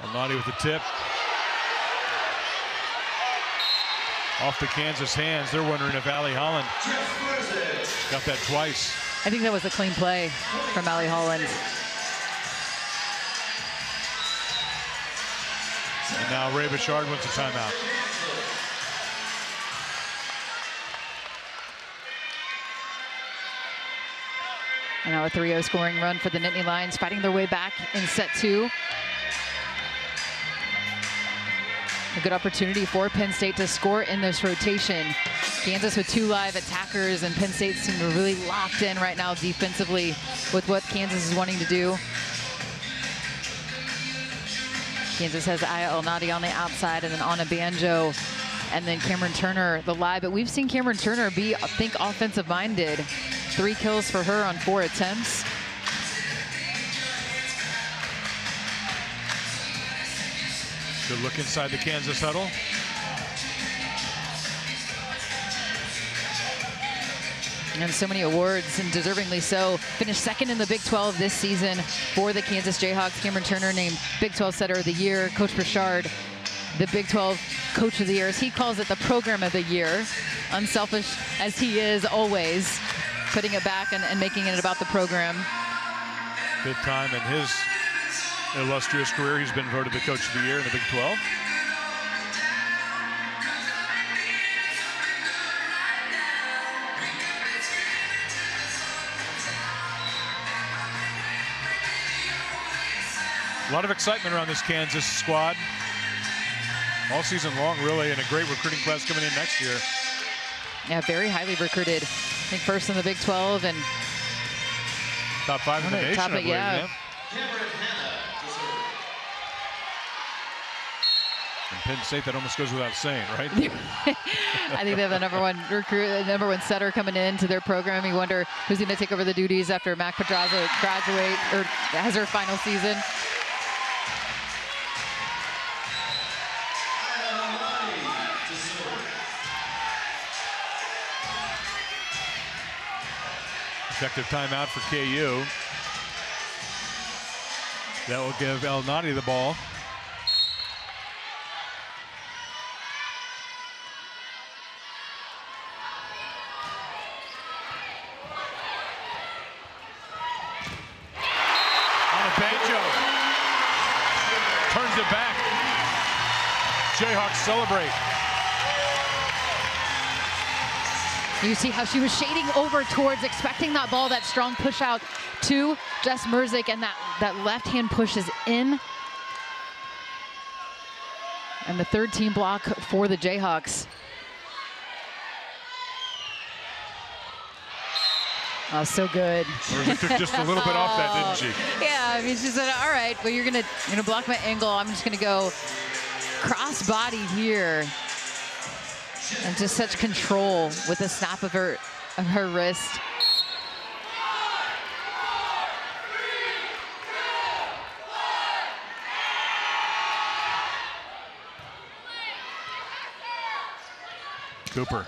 S2: El Nadi with the tip. Off the Kansas hands. They're wondering if Allie Holland got that twice.
S3: I think that was a clean play from Allie Holland.
S2: And now Ray Bichard wants a timeout.
S3: And now a 3-0 scoring run for the Nittany Lions, fighting their way back in set 2. A good opportunity for Penn State to score in this rotation. Kansas with 2 live attackers, and Penn State seem to really locked in right now defensively with what Kansas is wanting to do. Kansas has Aya El Nadi on the outside, and then Anna Banjo, and then Cameron Turner the live. But we've seen Cameron Turner be, I think, offensive minded. 3 kills for her on 4 attempts.
S2: Good look inside the Kansas huddle.
S3: And so many awards, and deservingly so. Finished 2nd in the Big 12 this season for the Kansas Jayhawks. Cameron Turner named Big 12 Setter of the Year. Coach Burchard, the Big 12 Coach of the Year, as he calls it, the Program of the Year. Unselfish as he is always, putting it back and making it about the program.
S2: 5th time in his illustrious career he's been voted the Coach of the Year in the Big 12. A lot of excitement around this Kansas squad all season long, really, and a great recruiting class coming in next year.
S3: Yeah, very highly recruited. I think 1st in the Big 12 and
S2: top 5 in the nation, I believe.
S3: Yeah.
S2: And Penn State, that almost goes without saying, right?
S3: I think they have the number 1 recruit, the number 1 setter coming into their program. You wonder who's going to take over the duties after Mac Pedraza graduate or has her final season.
S2: Effective timeout for KU. That will give El Nadi the ball. On a Banjo. Turns it back. Jayhawks celebrate.
S3: You see how she was shading over towards, expecting that ball, that strong push out to Jess Merzick, and that left hand pushes in. And the 3rd team block for the Jayhawks. Oh, so good.
S2: Merzick took just a little bit off that, didn't she?
S3: Yeah, I mean, she said, all right, well, you're gonna block my angle. I'm just gonna go cross body here. And just such control with the snap of her wrist.
S2: Cooper.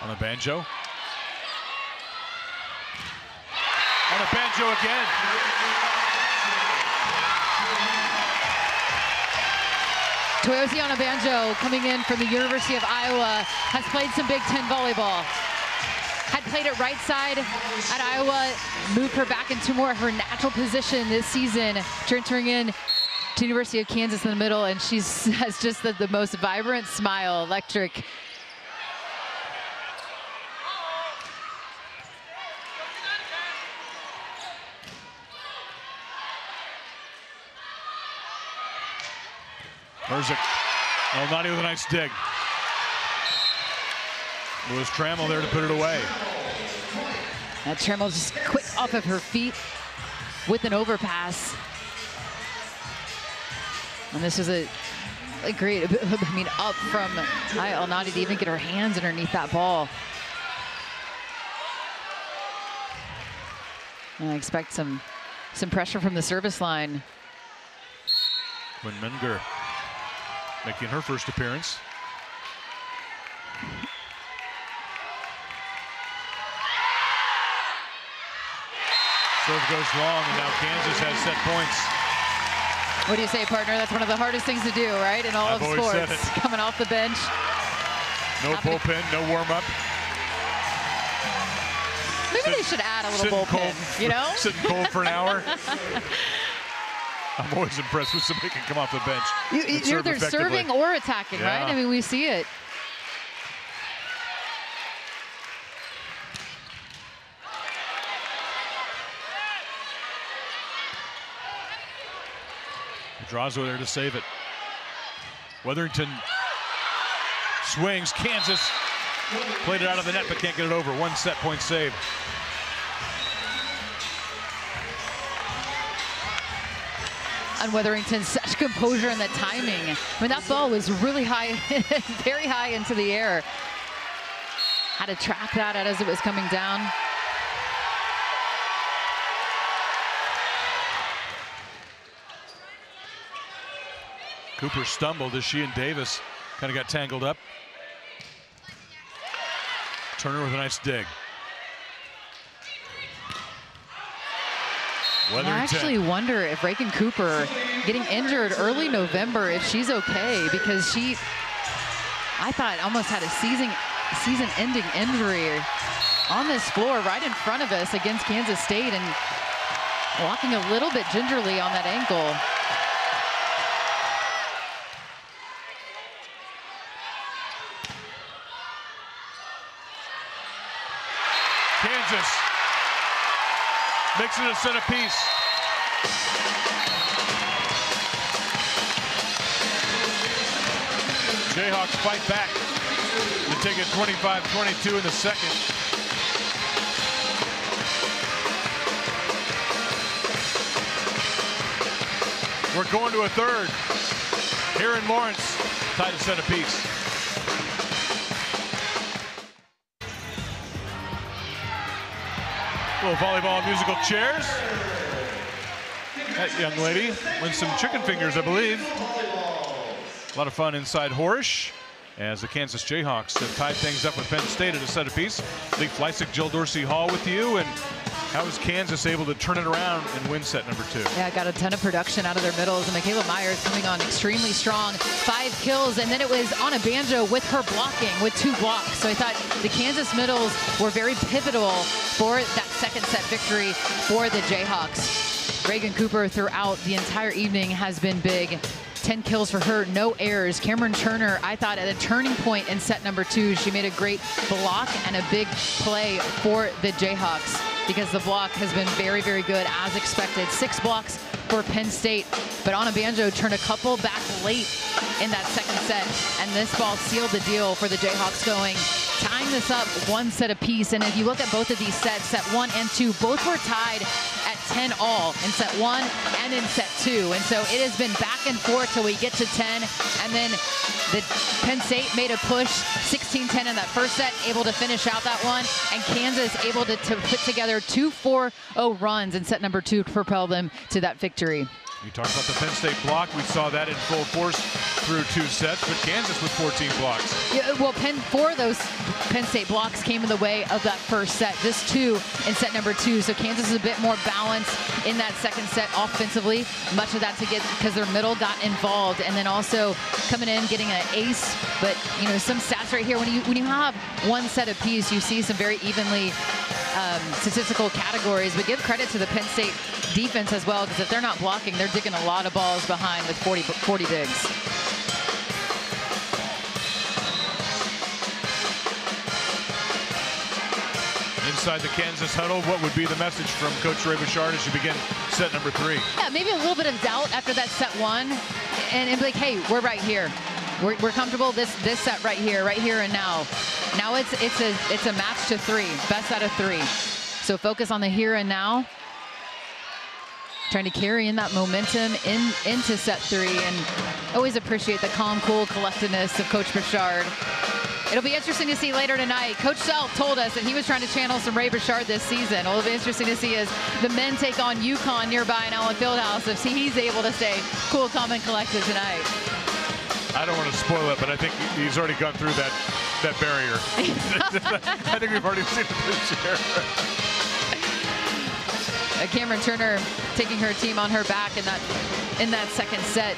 S2: On a Banjo. On a Banjo again.
S3: Toyosi Banjo, coming in from the University of Iowa, has played some Big Ten volleyball. Had played it right side at Iowa, moved her back into more of her natural position this season, transferring in to University of Kansas in the middle, and she has just the most vibrant smile, electric.
S2: Merzic. Oh, Nadi with a nice dig. Lewis Trammell there to put it away.
S3: Now Trammell just quick off of her feet with an overpass. And this was a great, I mean, up from Nadi to even get her hands underneath that ball. And I expect some pressure from the service line.
S2: Quinn Menger making her first appearance. Serve goes long, and now Kansas has set points.
S3: What do you say, partner? That's one of the hardest things to do, right? In all of sports, coming off the bench.
S2: No bullpen, no warm-up.
S3: Maybe they should add a little bullpen, you know?
S2: Sitting cold for an hour. I'm always impressed with somebody who can come off the bench.
S3: You're either serving or attacking, right? I mean, we see it.
S2: Drazo there to save it. Weatherington swings. Kansas played it out of the net but can't get it over. One set point save.
S3: On Weatherington, such composure and the timing. I mean, that ball was really high, very high into the air. Had to track that as it was coming down.
S2: Cooper stumbled as she and Davis kind of got tangled up. Turner with a nice dig.
S3: I actually wonder if Reagan Cooper, getting injured early November, if she's okay, because she, I thought, almost had a season-ending injury on this floor right in front of us against Kansas State, and walking a little bit gingerly on that ankle.
S2: Kansas makes it a set apiece. Jayhawks fight back to take it 25-22 in the second. We're going to a third. Here in Lawrence, tied to set apiece. Little volleyball musical chairs. That young lady wins some chicken fingers, I believe. A lot of fun inside Horish as the Kansas Jayhawks have tied things up with Penn State at a set apiece. Lee Fleisig, Jill Dorsey Hall with you. And how was Kansas able to turn it around and win set number 2?
S3: Yeah, got a ton of production out of their middles, and Michaela Myers coming on extremely strong. 5 kills, and then it was on a banjo with her blocking, with 2 blocks. So I thought the Kansas middles were very pivotal for that second set victory for the Jayhawks. Reagan Cooper throughout the entire evening has been big. 10 kills for her, no errors. Cameron Turner, I thought, at a turning point in set number 2, she made a great block and a big play for the Jayhawks, because the block has been very, very good as expected. 6 blocks for Penn State, but Anna Banjo turned a couple back late in that second set, and this ball sealed the deal for the Jayhawks, going, tying this up 1 set apiece. And if you look at both of these sets, set 1 and 2, both were tied at 10 all in set 1 and in set 2. And so it has been back and forth till we get to 10. And then the Penn State made a push, 16-10 in that first set, able to finish out that one. And Kansas able to put together 2 4-0 runs in set number 2 to propel them to that victory.
S2: You talked about the Penn State block. We saw that in full force through 2 sets, but Kansas with 14 blocks.
S3: Yeah, well, 4 of those Penn State blocks came in the way of that first set, just 2 in set number 2. So Kansas is a bit more balanced in that second set offensively. Much of that to get because their middle got involved, and then also coming in, getting an ace. But you know, some stats right here. When you have 1 set apiece, you see some very evenly statistical categories. But give credit to the Penn State defense as well, because if they're not blocking, they're digging a lot of balls behind with 40 digs.
S2: Inside the Kansas huddle, what would be the message from Coach Ray Bouchard as you begin set number 3?
S3: Yeah, maybe a little bit of doubt after that set 1. and be like, hey, we're right here. We're comfortable this set right here and now. Now it's a match to 3, best out of 3. So focus on the here and now. Trying to carry in that momentum into set 3, and always appreciate the calm, cool collectedness of Coach Bouchard. It'll be interesting to see later tonight. Coach Self told us that he was trying to channel some Ray Bouchard this season. It'll be interesting to see as the men take on UConn nearby in Allen Fieldhouse, if he's able to stay cool, calm, and collected tonight.
S2: I don't want to spoil it, but I think he's already gone through that barrier. I think we've already seen it this year.
S3: Cameron Turner taking her team on her back in that second set.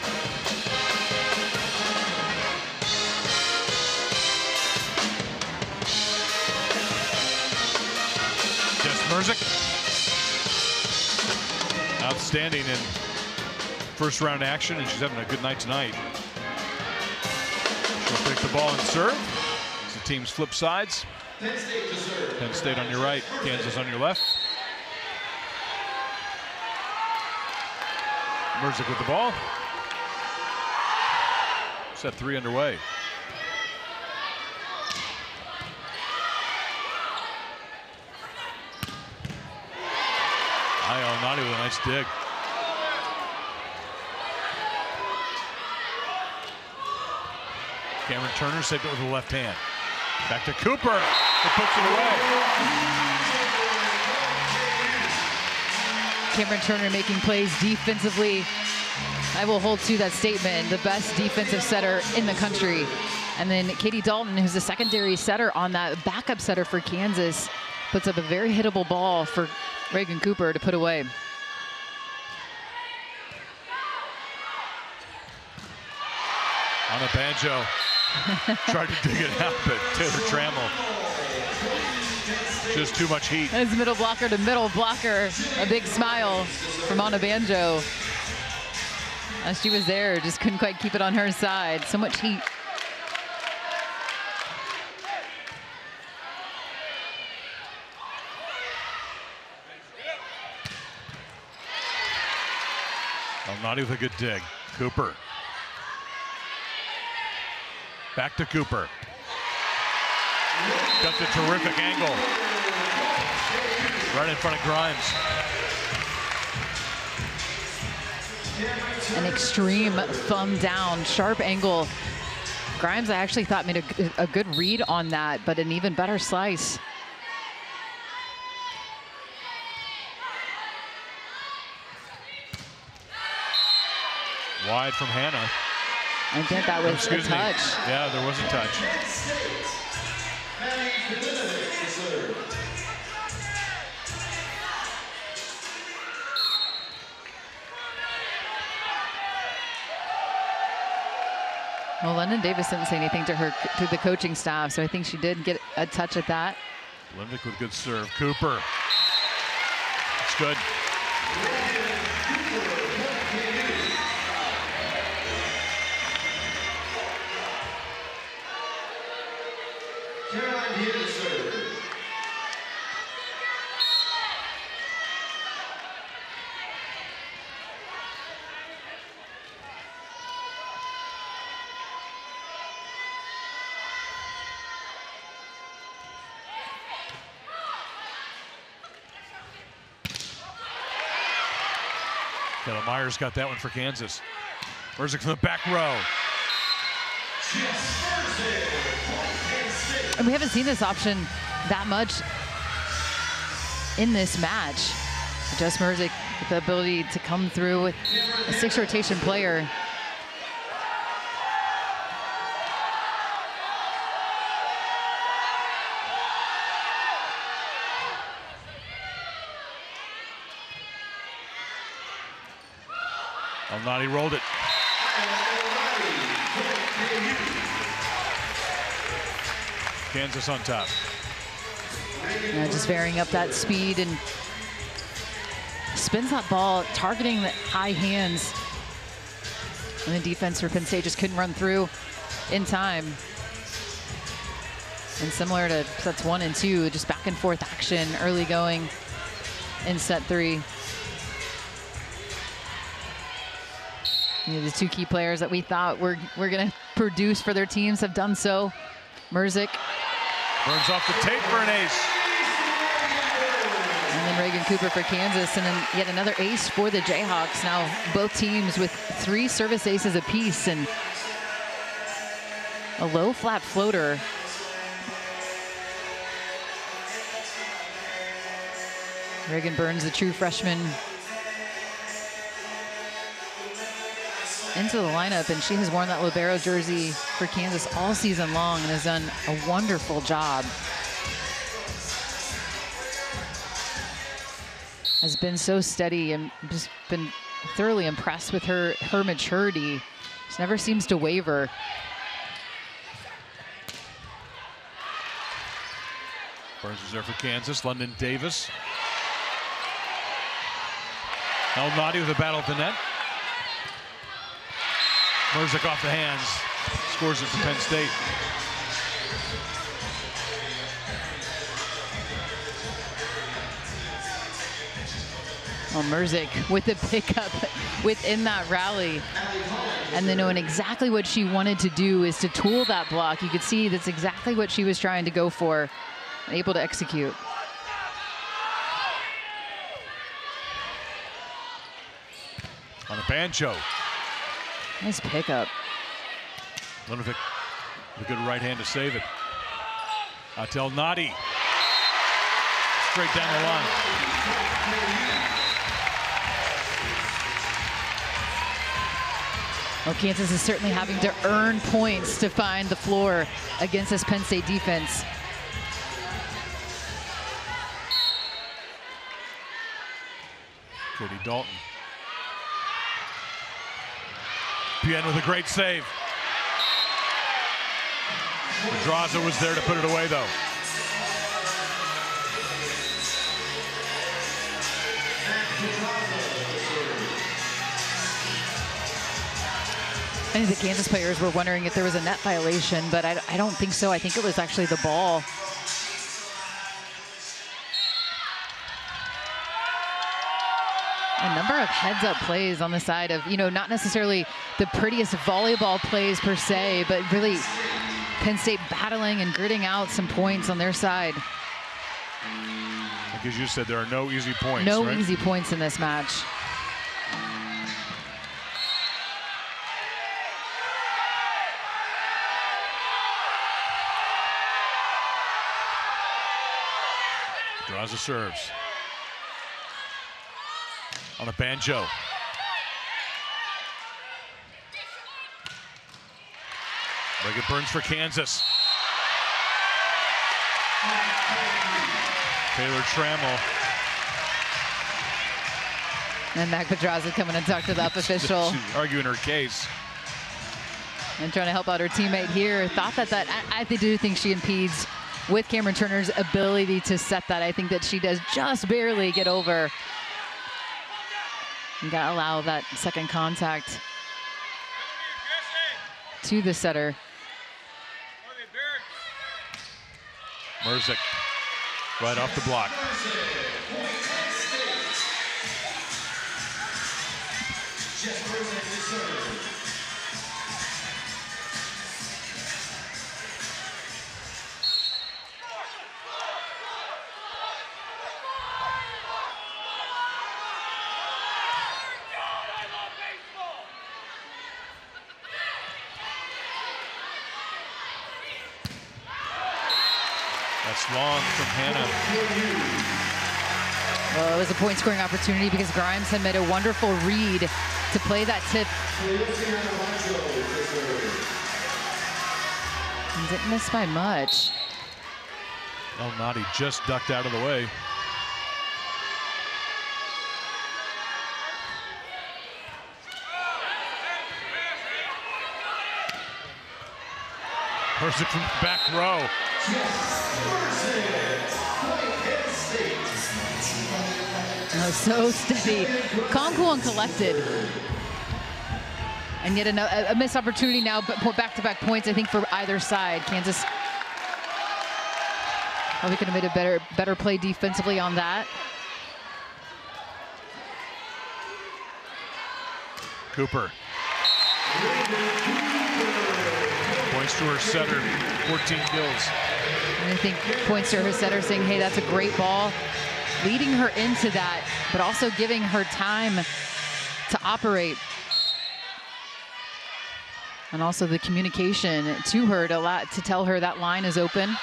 S2: Jess Merzick, outstanding in first round action, and she's having a good night tonight. She'll pick the ball and serve. As the teams flip sides.
S1: Penn State to serve.
S2: Penn State on your right, Kansas on your left. Merzick with the ball. Set 3 underway. Nani with a nice dig. Cameron Turner saved it with the left hand. Back to Cooper. He puts it away.
S3: Cameron Turner making plays defensively. I will hold to that statement. The best defensive setter in the country. And then Katie Dalton, who's a secondary setter on that backup setter for Kansas, puts up a very hittable ball for Reagan Cooper to put away.
S2: On a banjo. Tried to dig it out, but Taylor Trammell. Just too much heat.
S3: As middle blocker to middle blocker, a big smile from Anna Banjo. As she was there, just couldn't quite keep it on her side. So much heat.
S2: Nani with a good dig. Cooper. Back to Cooper. Got the terrific angle. Right in front of Grimes.
S3: An extreme thumb down, sharp angle. Grimes, I actually thought, made a good read on that, but an even better slice.
S2: Wide from Hannah.
S3: I think that was a touch.
S2: Yeah, there was a touch.
S3: Well, London Davis didn't say anything to the coaching staff, so I think she did get a touch at that.
S2: Limnick with good serve. Cooper. It's good.
S1: Caroline here to serve.
S2: Taylor Myers got that one for Kansas. Merzick from the back row.
S3: And we haven't seen this option that much in this match. Jess Merzick with the ability to come through with a 6 rotation player.
S2: Nani rolled it. Kansas on top.
S3: Just varying up that speed and spins that ball, targeting the high hands. And the defense for Penn State just couldn't run through in time. And similar to sets 1 and 2, just back and forth action early going in set 3. You know, the two key players that we thought were going to produce for their teams have done so. Merzick.
S2: Burns off the tape for an ace.
S3: And then Reagan Cooper for Kansas, and then yet another ace for the Jayhawks. Now both teams with 3 service aces apiece, and a low flat floater. Reagan Burns, the true freshman, into the lineup, and she has worn that libero jersey for Kansas all season long and has done a wonderful job. Has been so steady and just been thoroughly impressed with her maturity. She never seems to waver.
S2: Burns is there for Kansas. London Davis. El Nadi with a battle at the net. Merzick off the hands. Scores it for Penn State.
S3: Well, Merzick with the pickup within that rally. And then knowing exactly what she wanted to do is to tool that block. You could see that's exactly what she was trying to go for, and able to execute.
S2: On a banjo.
S3: Nice pickup.
S2: Lunovic with a good right hand to save it. Out to El Nadi. Straight down the line.
S3: Well, Kansas is certainly having to earn points to find the floor against this Penn State defense.
S2: Katie Dalton. Penn with a great save. Pedraza was there to put it away, though.
S3: I think the Kansas players were wondering if there was a net violation, but I don't think so. I think it was actually the ball. A number of heads-up plays on the side of, you know, not necessarily the prettiest volleyball plays per se, but really Penn State battling and gritting out some points on their side.
S2: Like as you said, there are no easy points.
S3: No
S2: right?
S3: easy points in this match.
S2: Draws the serves. On a banjo. Reagan Burns for Kansas. Taylor Trammell.
S3: And Mac Pedraza coming to talk to the up official.
S2: She's arguing her case.
S3: And trying to help out her teammate here. Thought that I do think she impedes with Cameron Turner's ability to set that. I think that she does just barely get over. You gotta allow that second contact to the setter.
S2: Merzick right off the block. That's long from Hannah.
S3: Well, it was a point scoring opportunity because Grimes had made a wonderful read to play that tip. And didn't miss by much.
S2: El Nadi just ducked out of the way. Merzick from the back row.
S3: Oh, so steady, calm, cool, and collected. And yet a missed opportunity now, but back-to-back points, I think, for either side. Kansas probably could have made a better play defensively on that.
S2: Cooper to her setter, 14 kills.
S3: And I think points to her setter saying, hey, that's a great ball. Leading her into that, but also giving her time to operate. And also the communication to her to tell her that line is open.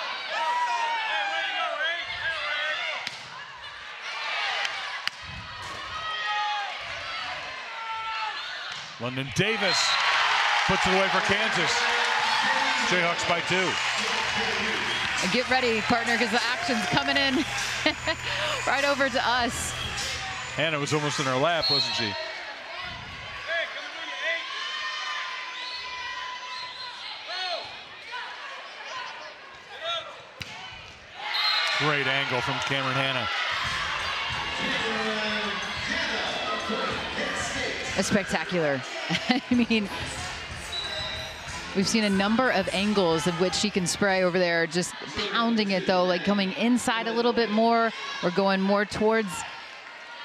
S2: London Davis puts it away for Kansas. Jayhawks by 2.
S3: And get ready, partner, because the action's coming in right over to us.
S2: Hannah was almost in her lap, wasn't she? Great angle from Cameron Hannah.
S3: A spectacular. I mean, we've seen a number of angles of which she can spray over there, just pounding it though, like coming inside a little bit more or going more towards,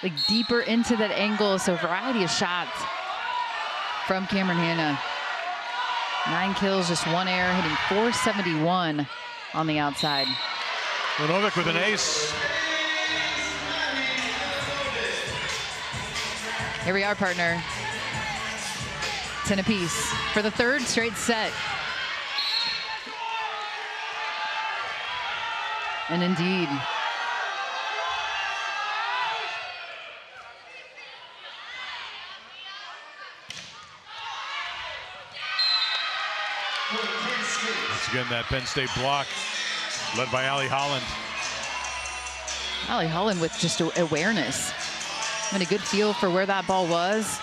S3: like deeper into that angle. So a variety of shots from Cameron Hannah. 9 kills, just 1 error, hitting .471 on the outside.
S2: Lanovic with an ace.
S3: Here we are, partner. 10 apiece for the 3rd straight set. And indeed,
S2: once again, that Penn State block led by Allie Holland.
S3: Allie Holland with just awareness. Having a good feel for where that ball was.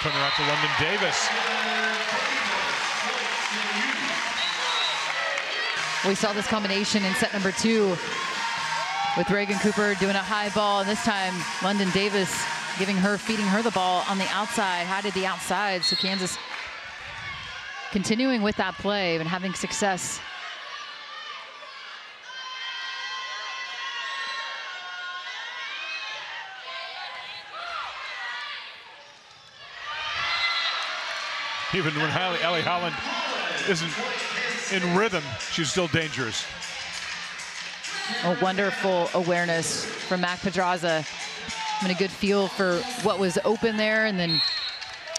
S2: Turn her out to London Davis.
S3: We saw this combination in set number 2 with Reagan Cooper doing a high ball, and this time London Davis feeding her the ball on the outside, high to the outside. So Kansas continuing with that play and having success.
S2: Even when Allie Holland isn't in rhythm, she's still dangerous.
S3: A wonderful awareness from Mac Pedraza. Having a good feel for what was open there, and then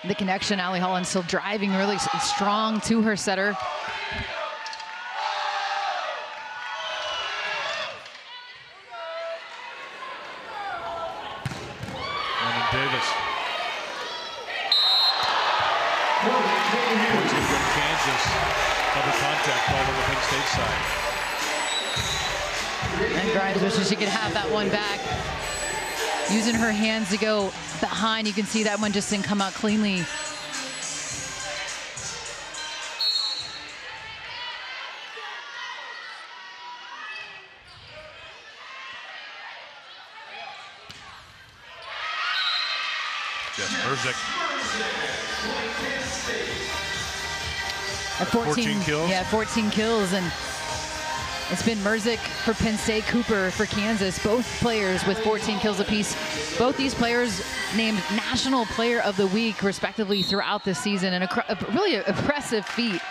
S3: the connection. Allie Holland still driving really strong to her setter.
S2: London Davis. Points give Kansas. Double contact called on the Penn State side.
S3: And Grimes wishes she could have that one back. Using her hands to go behind. You can see that one just didn't come out cleanly.
S2: Jess Merzick.
S3: At 14
S2: kills.
S3: Yeah, 14 kills. And it's been Merzick for Penn State, Cooper for Kansas, both players with 14 kills apiece. Both these players named National Player of the Week, respectively, throughout the season, and a really impressive feat.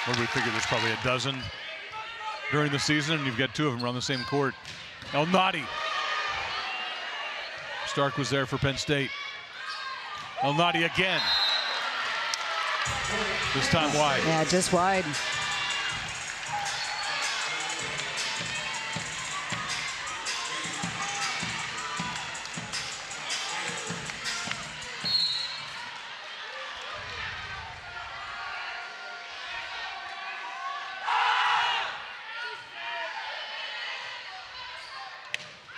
S2: What do we figure? There's probably a dozen during the season, and you've got 2 of them around the same court. El Nadi. Stark was there for Penn State. El Nadi again. This time wide.
S3: Yeah, just wide.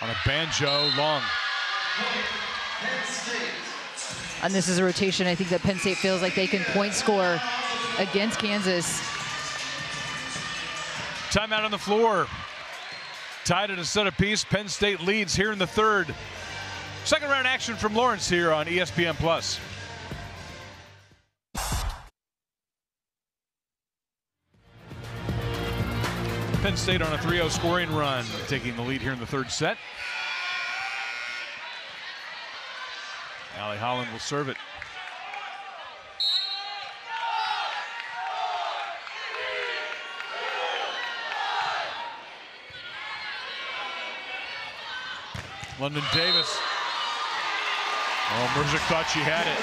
S2: On a banjo, long.
S3: And this is a rotation I think that Penn State feels like they can point score against Kansas.
S2: Timeout on the floor. Tied at a set apiece. Penn State leads here in the 3rd. Second round action from Lawrence here on ESPN+. Penn State on a 3-0 scoring run, taking the lead here in the third set. Allie Holland will serve it. London Davis. Oh, Merzick thought she had it.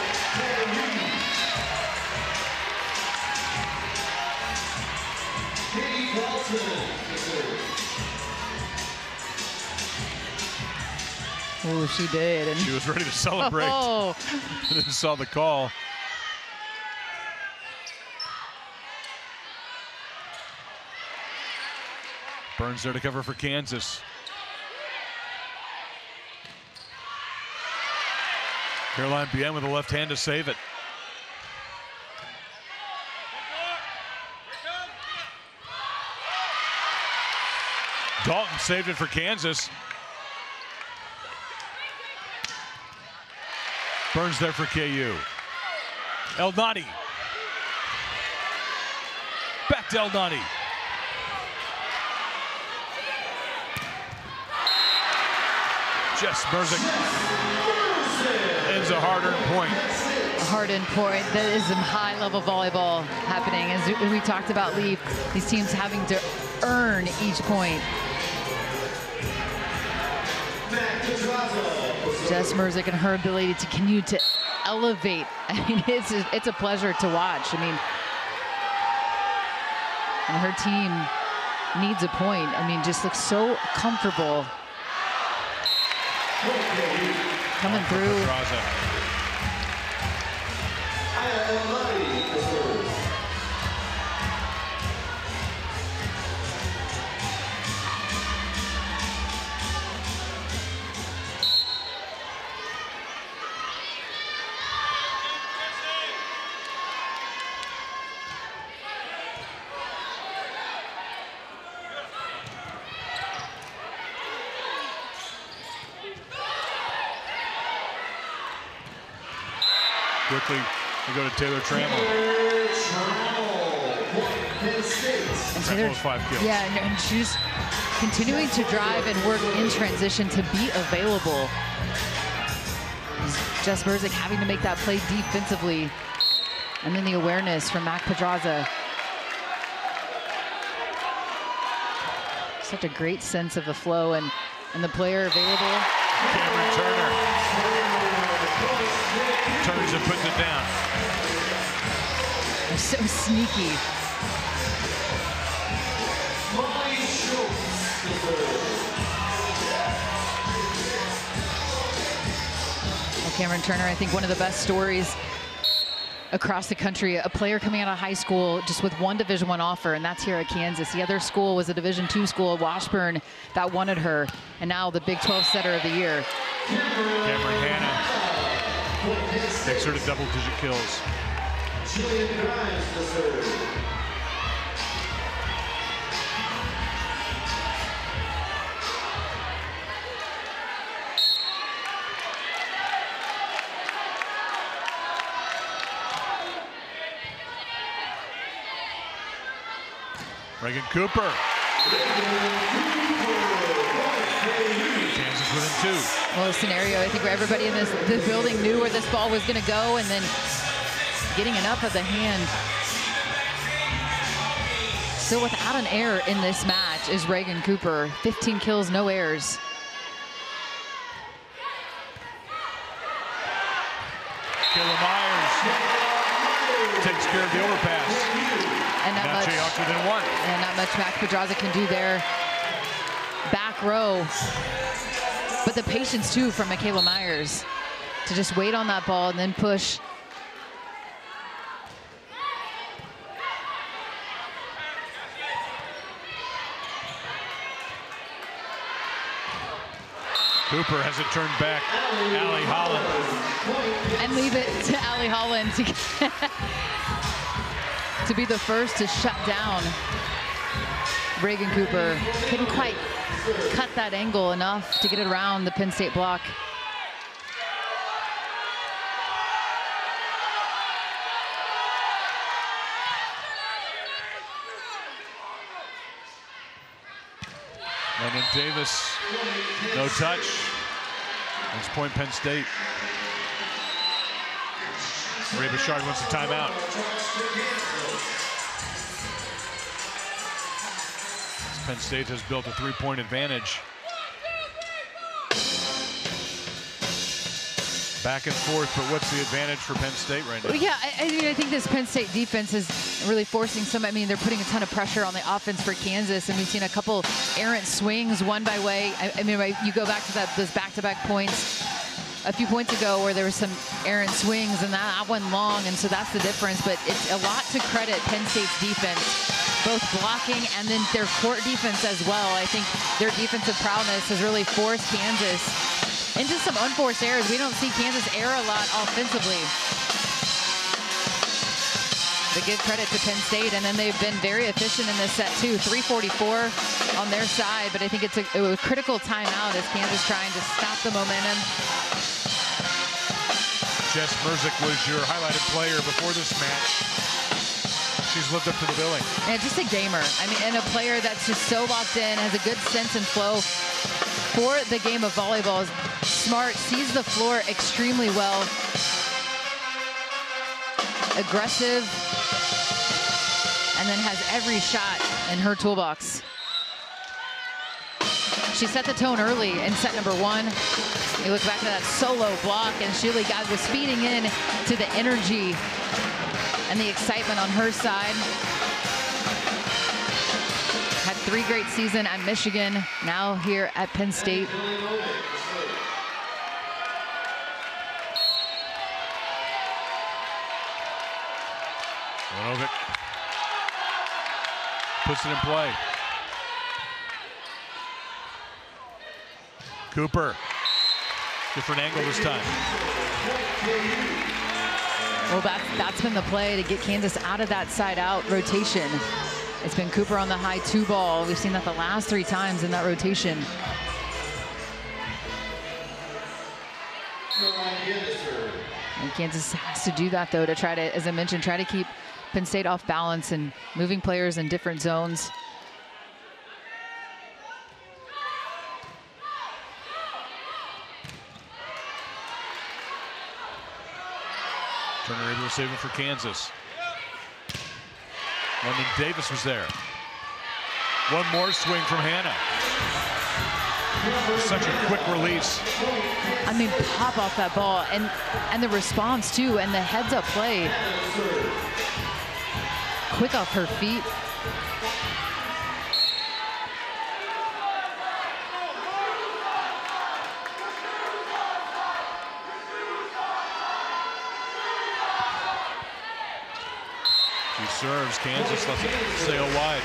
S3: Oh, she did. And
S2: she was ready to celebrate.
S3: Oh.
S2: And then saw the call. Burns there to cover for Kansas. Caroline Bien with a left hand to save it. Dalton saved it for Kansas. Burns there for KU. El Nadi. Back to El Nadi. Jess Merzick ends a hard-earned point.
S3: A hard-earned point. That is some high-level volleyball happening. As we talked about, Leaf, these teams having to earn each point. Jess Merzick and her ability to continue to elevate. I mean, it's a pleasure to watch. I mean, and her team needs a point. I mean, just looks so comfortable coming through.
S2: Quickly, we go to Taylor Trammell.
S3: And Taylor,
S2: 5 kills.
S3: Yeah, and she's continuing to drive and work in transition to be available. Jess Merzick having to make that play defensively. And then the awareness from Mac Pedraza. Such a great sense of the flow and the player available.
S2: Cameron Turner. Turns and puts it down.
S3: They're so sneaky. Well, Cameron Turner, I think one of the best stories across the country, a player coming out of high school just with one Division I offer, and that's here at Kansas. The other school was a Division II school, Washburn, that wanted her, and now the Big 12 setter of the year.
S2: Cameron Hanna takes her to double-digit kills. Reagan Cooper. Kansas within 2.
S3: Well, the scenario, I think where everybody in this building knew where this ball was going to go, and then getting enough of the hand. So without an error in this match is Reagan Cooper. 15 kills, no errors.
S2: Kayla Myers takes care of the overpass.
S3: And not much,
S2: within 1.
S3: and not much Mac Pedraza can do there. Back row. But the patience, too, from Michaela Myers to just wait on that ball and then push.
S2: Cooper has it turned back. Allie Holland.
S3: And leave it to Allie Holland to be the first to shut down Reagan Cooper. Couldn't quite cut that angle enough to get it around the Penn State block.
S2: London Davis, no touch. It's point Penn State. Ray Bouchard wants a timeout. Penn State has built a three-point advantage. Back and forth, but what's the advantage for Penn State right now?
S3: Yeah, I think this Penn State defense is really forcing some. I mean, they're putting a ton of pressure on the offense for Kansas, and we've seen a couple errant swings one by way. I mean, you go back to those back-to-back points a few points ago where there were some errant swings, and that went long, and so that's the difference. But it's a lot to credit Penn State's defense, both blocking and then their court defense as well. I think their defensive prowess has really forced Kansas into some unforced errors. We don't see Kansas err a lot offensively. But give credit to Penn State, and then they've been very efficient in this set too. 3:44 on their side, but I think it's a critical timeout as Kansas trying to stop the momentum.
S2: Jess Merzik was your highlighted player before this match. She's lived up to the billing.
S3: And just a gamer. I mean, and a player that's just so locked in, has a good sense and flow for the game of volleyball. Is smart, sees the floor extremely well. Aggressive, and then has every shot in her toolbox. She set the tone early in set number one. You look back to that solo block, and she really was feeding in to the energy and the excitement on her side. Had 3 great seasons at Michigan, now here at Penn State.
S2: Vanovic puts it in play. Cooper, different angle this time.
S3: Well, that's been the play to get Kansas out of that side-out rotation. It's been Cooper on the high 2 ball. We've seen that the last 3 times in that rotation. And Kansas has to do that, though, to try to, as I mentioned, try to keep Penn State off balance and moving players in different zones.
S2: Turner able to save it for Kansas. London Davis was there. One more swing from Hannah. Such a quick release.
S3: I mean, pop off that ball, and the response too, and the heads-up play. Quick off her feet.
S2: She serves. Kansas lets it sail wide.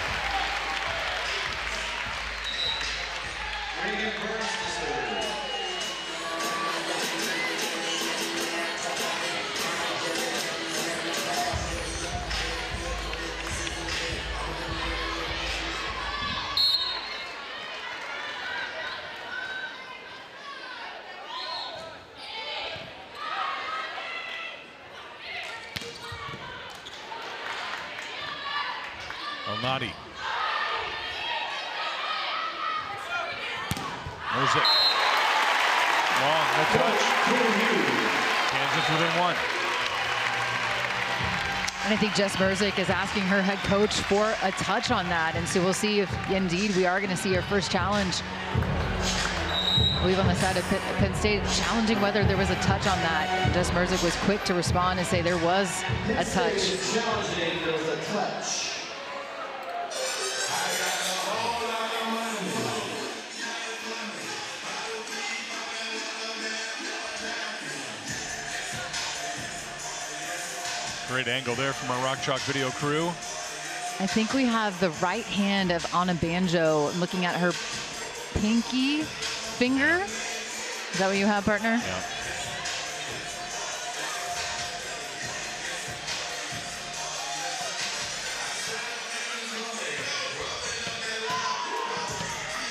S2: Elnady. Merzik. Long, no touch. Kansas within 1.
S3: And I think Jess Merzik is asking her head coach for a touch on that. And so we'll see if indeed we are going to see her first challenge. I believe on the side of Penn State, challenging whether there was a touch on that. And Jess Merzik was quick to respond and say there was a touch.
S2: Great angle there from our Rock Chalk video crew.
S3: I think we have the right hand of Anna Banjo. I'm looking at her pinky finger. Is that what you have, partner?
S2: Yeah.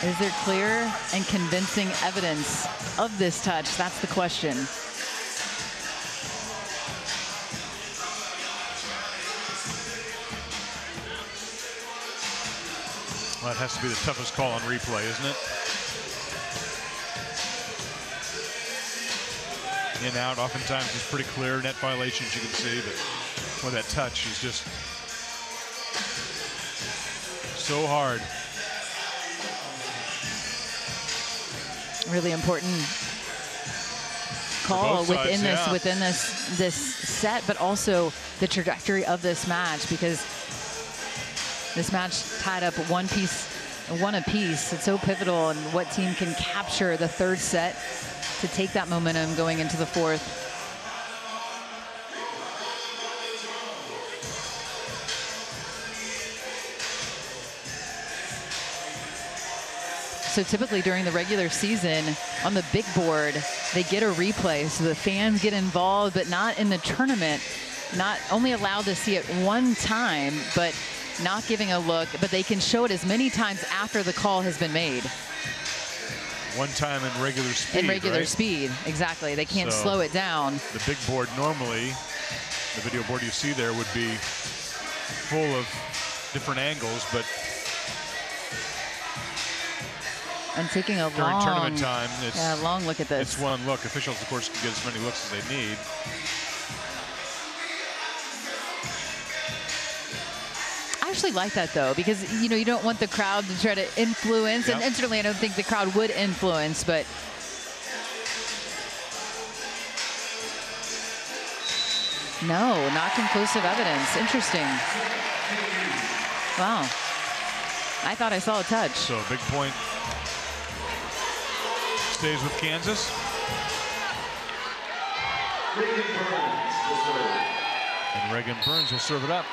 S3: Is there clear and convincing evidence of this touch? That's the question.
S2: Well, that has to be the toughest call on replay, isn't it? In, out, oftentimes it's pretty clear. Net violations you can see, but boy, that touch is just so hard.
S3: Really important call
S2: sides,
S3: within this set, but also the trajectory of this match, because this match tied up one apiece. It's so pivotal in what team can capture the third set to take that momentum going into the fourth. So typically during the regular season on the big board, they get a replay, so the fans get involved, but not in the tournament. Not only allowed to see it one time, but not giving a look, but they can show it as many times after the call has been made.
S2: One time in regular speed.
S3: In regular
S2: right?
S3: speed, exactly. They can't slow it down.
S2: The big board normally, the video board you see there would be full of different angles, but
S3: and taking a
S2: during tournament time, it's
S3: a long look at this.
S2: It's one look. Officials, of course, can get as many looks as they need.
S3: I actually like that though, because you don't want the crowd to try to influence, and certainly I don't think the crowd would influence, but no, not conclusive evidence. Interesting. Wow. I thought I saw a touch.
S2: So big point stays with Kansas. And Reagan Burns will serve it up.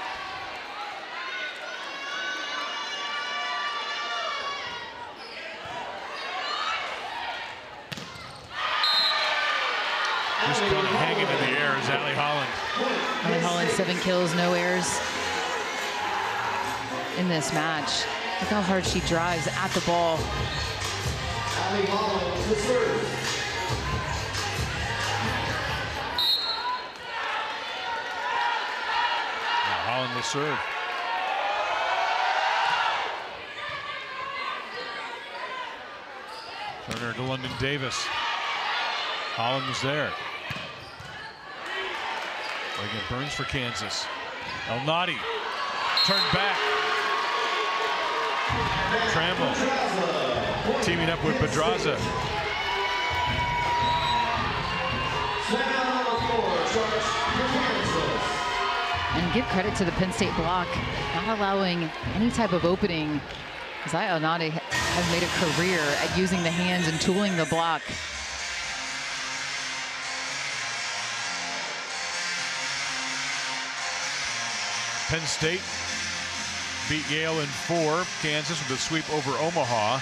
S2: Just kind of hanging in the air is Allie Holland.
S3: Allie Holland, 7 kills, no errors in this match. Look how hard she drives at the ball.
S1: Allie Holland to serve.
S2: Now Holland will serve. Turner to London Davis. Holland was there. Reagan Burns for Kansas. El Nadi turned back. Trammell teaming up with Pedraza.
S3: And give credit to the Penn State block, not allowing any type of opening. Zaya El Nadi has made a career at using the hands and tooling the block.
S2: Penn State beat Yale in 4. Kansas with a sweep over Omaha.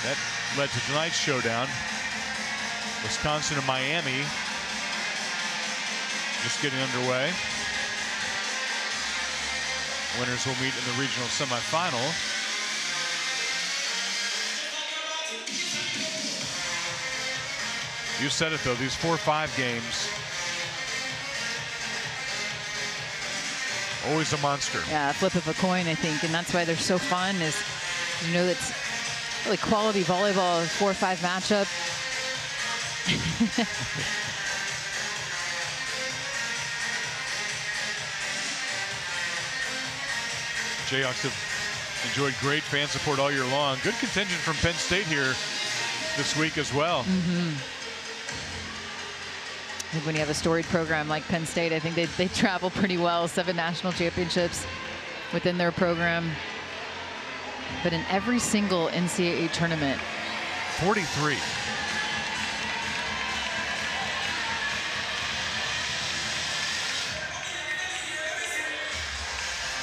S2: That led to tonight's showdown. Wisconsin and Miami just getting underway. Winners will meet in the regional semifinal. You said it though, these 4-5 games, always a monster.
S3: Yeah, flip of a coin, I think, and that's why they're so fun. Is that's really quality volleyball, 4-5 matchup.
S2: Jayhawks have enjoyed great fan support all year long. Good contingent from Penn State here this week as well.
S3: I think when you have a storied program like Penn State, I think they travel pretty well. 7 national championships within their program. But in every single NCAA tournament.
S2: 43.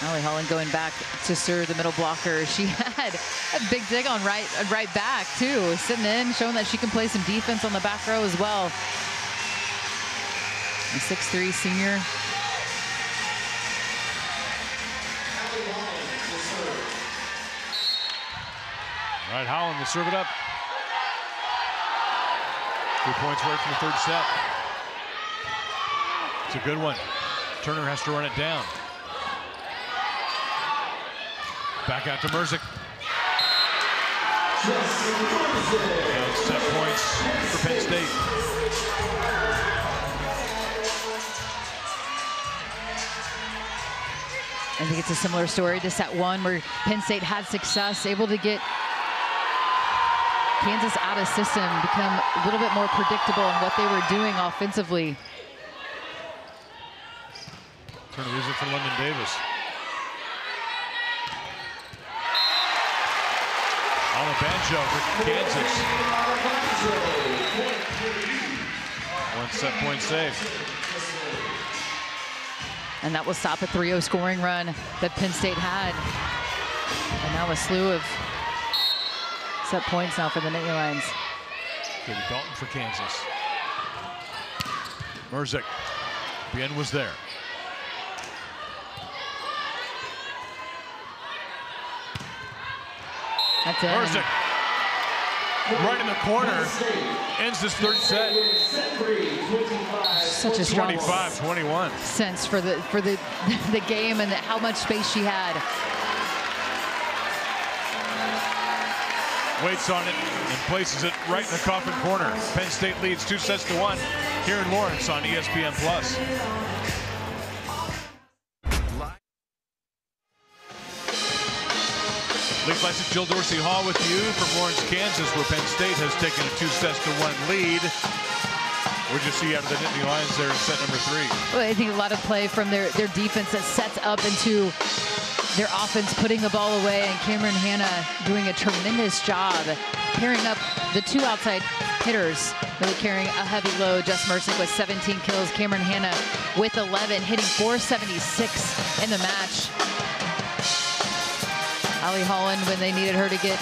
S3: Allie Holland going back to serve the middle blocker. She had a big dig on right back too, sitting in, showing that she can play some defense on the back row as well. A 6'3" senior.
S2: All right, Holland will serve it up. 2 points away from the third set. It's a good one. Turner has to run it down. Back out to Merzick. Now set points for Penn State.
S3: I think it's a similar story to set one where Penn State had success, able to get Kansas out of system, become a little bit more predictable in what they were doing offensively.
S2: Turn to lose it for London Davis. On the bench for Kansas. One set point save.
S3: And that will stop a 3-0 scoring run that Penn State had. And now a slew of set points now for the Nittany Lions.
S2: Katie Dalton for Kansas. Merzick. Penn was there.
S3: That's it.
S2: Merzick. Right in the corner. Ends this third set.
S3: Such a strong
S2: 25-21.
S3: sense for the game and how much space she had.
S2: Waits on it and places it right in the coffin corner. Penn State leads 2-1 here in Lawrence on ESPN+. League Classic Jill Dorsey Hall with you from Lawrence, Kansas, where Penn State has taken a 2-1 lead. What'd you see out of the Nittany Lions there in set number 3?
S3: Well, I think a lot of play from their defense that sets up into their offense, putting the ball away, and Cameron Hanna doing a tremendous job pairing up the two outside hitters that were carrying a heavy load. Jess Merzick with 17 kills, Cameron Hanna with 11, hitting .476 in the match. Allie Holland, when they needed her to get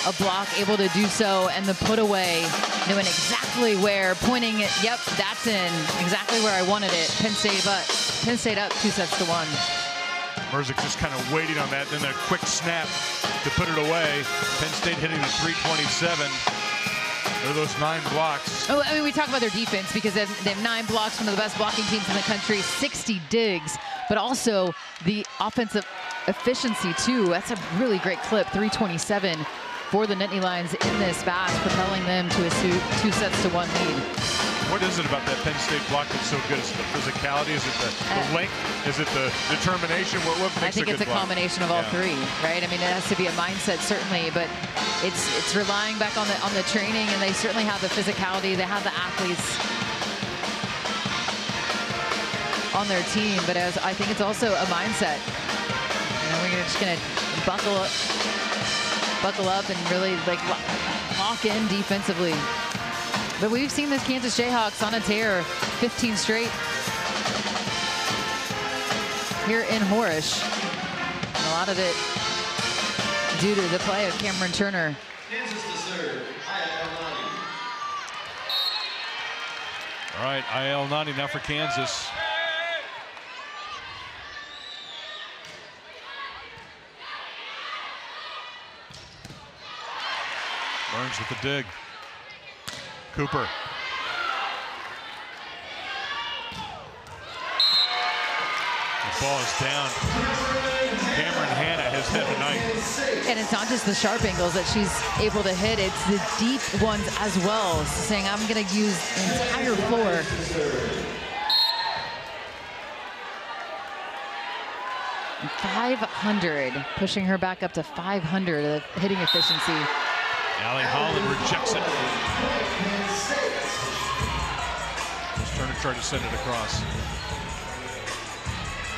S3: a block, able to do so, and the put away, knowing exactly where, pointing it, yep, that's in, exactly where I wanted it. Penn State up 2-1.
S2: Merzick just kind of waiting on that, then a quick snap to put it away. Penn State hitting the 327. There are those 9 blocks.
S3: Oh, I mean, we talk about their defense because they have 9 blocks, one of the best blocking teams in the country, 60 digs, but also the offensive efficiency too. That's a really great clip, 327 for the Nittany Lions in this batch, propelling them to a 2-1 lead.
S2: What is it about that Penn State block that's so good? Is it the physicality? Is it the length? Is it the determination? What makes
S3: I think
S2: a good
S3: it's a
S2: block?
S3: combination of all three, right? I mean, it has to be a mindset certainly, but it's relying back on the training, and they certainly have the physicality. They have the athletes on their team, but I think it's also a mindset. You know, we're just gonna buckle up and really like lock in defensively. But we've seen this Kansas Jayhawks on a tear, 15 straight here in Horish. And a lot of it due to the play of Cameron Turner.
S1: Kansas to serve, IL-90.
S2: All right, IL-90 now for Kansas. Burns with the dig. Cooper. The ball is down. Cameron Hanna has had a night.
S3: And it's not just the sharp angles that she's able to hit, it's the deep ones as well. Saying, I'm going to use the entire floor. And 500, pushing her back up to 500 of hitting efficiency.
S2: Allie Holland rejects it. Turner tried to send it across.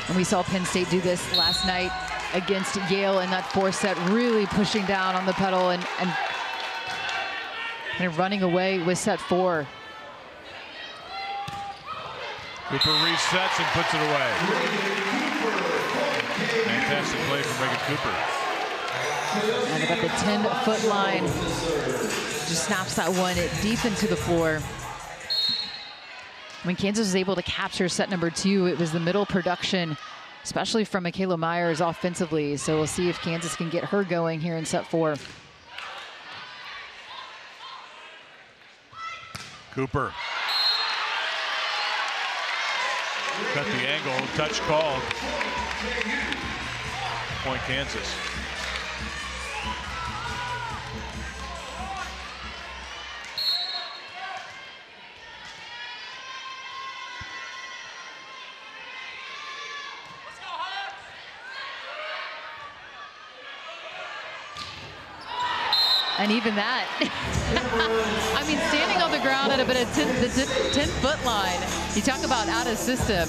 S3: And we saw Penn State do this last night against Yale in that 4th set, really pushing down on the pedal and kind of running away with set 4.
S2: Cooper resets and puts it away. Fantastic play from Reagan Cooper.
S3: And about the 10-foot line, just snaps that one deep into the floor. When Kansas was able to capture set number 2, it was the middle production, especially from Michaela Myers offensively. So we'll see if Kansas can get her going here in set 4.
S2: Cooper. Cut the angle, touch called. Point Kansas.
S3: And even that, I mean, standing on the ground at about the 10-foot line, you talk about out of system.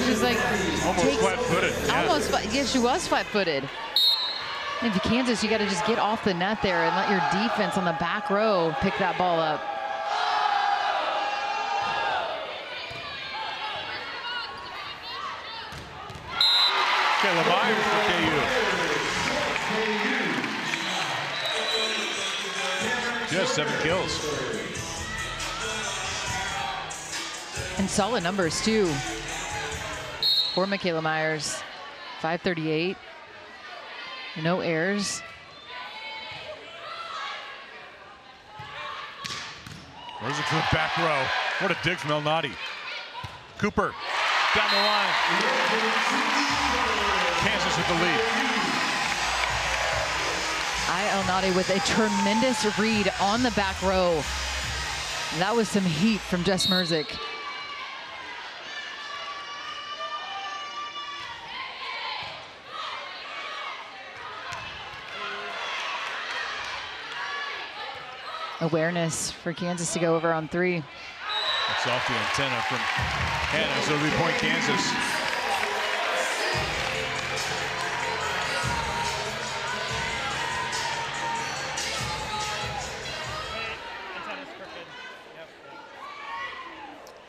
S3: She's like,
S2: almost flat-footed. Yeah.
S3: Almost, yeah, she was flat-footed. And if you're Kansas, you got to just get off the net there and let your defense on the back row pick that ball up.
S2: Kayla Myers for KU. Just 7 kills.
S3: And solid numbers, too, for Michaela Myers. 538. No errors.
S2: There's a good back row. What a dig from Elnady. Cooper down the line. Kansas with the lead.
S3: Elnady with a tremendous read on the back row. That was some heat from Jess Merzick. Awareness for Kansas to go over on 3.
S2: That's off the antenna from Hannah, so it'll be point Kansas.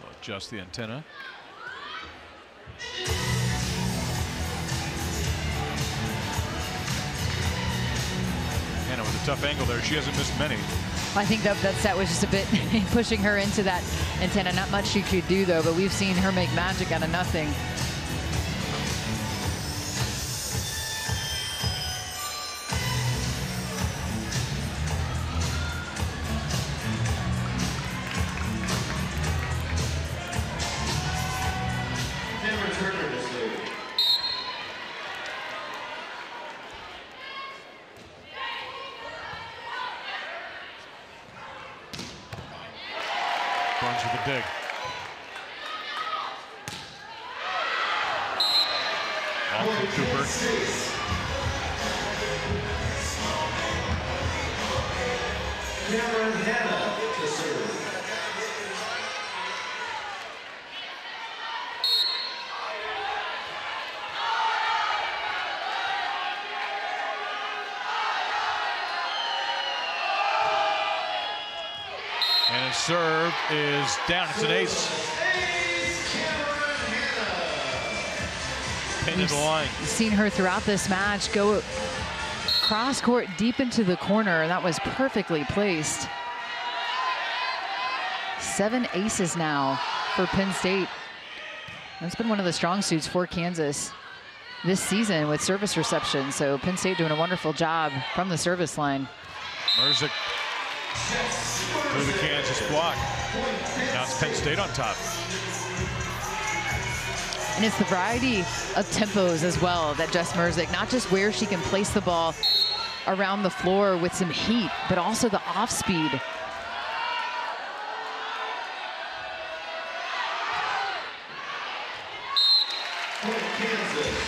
S2: We'll adjust the antenna. Hannah with a tough angle there. She hasn't missed many.
S3: I think that set was just a bit pushing her into that antenna. Not much she could do, though, but we've seen her make magic out of nothing.
S2: Burns with a dig. Off to Cooper.
S1: Cameron Hannah to serve.
S2: And his serve is down. It's an ace. Pinned to the line.
S3: We've seen her throughout this match go cross court deep into the corner, and that was perfectly placed. 7 aces now for Penn State. That's been one of the strong suits for Kansas this season with service reception. So Penn State doing a wonderful job from the service line.
S2: Merzick through the Kansas block. Now it's Penn State on top.
S3: And it's the variety of tempos as well that Jess Merzick, not just where she can place the ball around the floor with some heat, but also the off speed.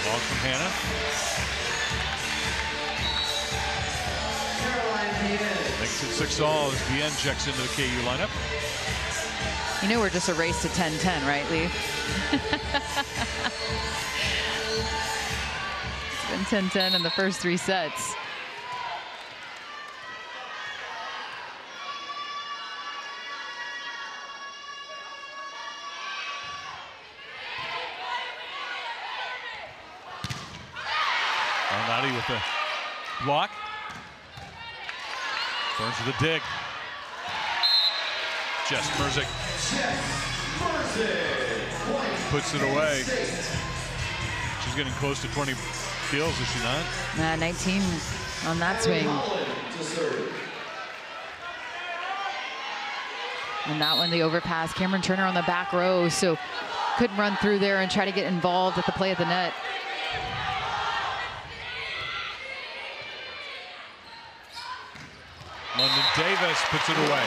S2: Ball from Hannah. Makes it 6-all as Bien checks into the KU lineup.
S3: You know we're just a race to 10-10, right, Lee? It's been 10-10 in the first 3 sets.
S2: Elnady with the block. Burns with a dig. Jess Merzick puts it away. She's getting close to 20 kills, is she not?
S3: 19 on that swing. And that one, the overpass. Cameron Turner on the back row, so couldn't run through there and try to get involved at the play at the net.
S2: London Davis puts it away.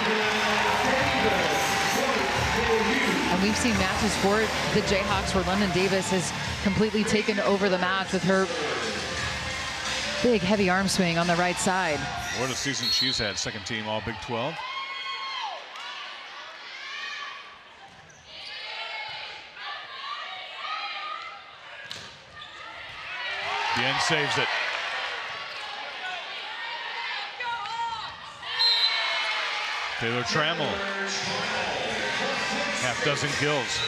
S3: And we've seen matches for the Jayhawks where London Davis has completely taken over the match with her Big, heavy arm swing on the right side.
S2: What a season she's had. Second team all Big 12. Penn saves it. Taylor Trammell. Half dozen kills.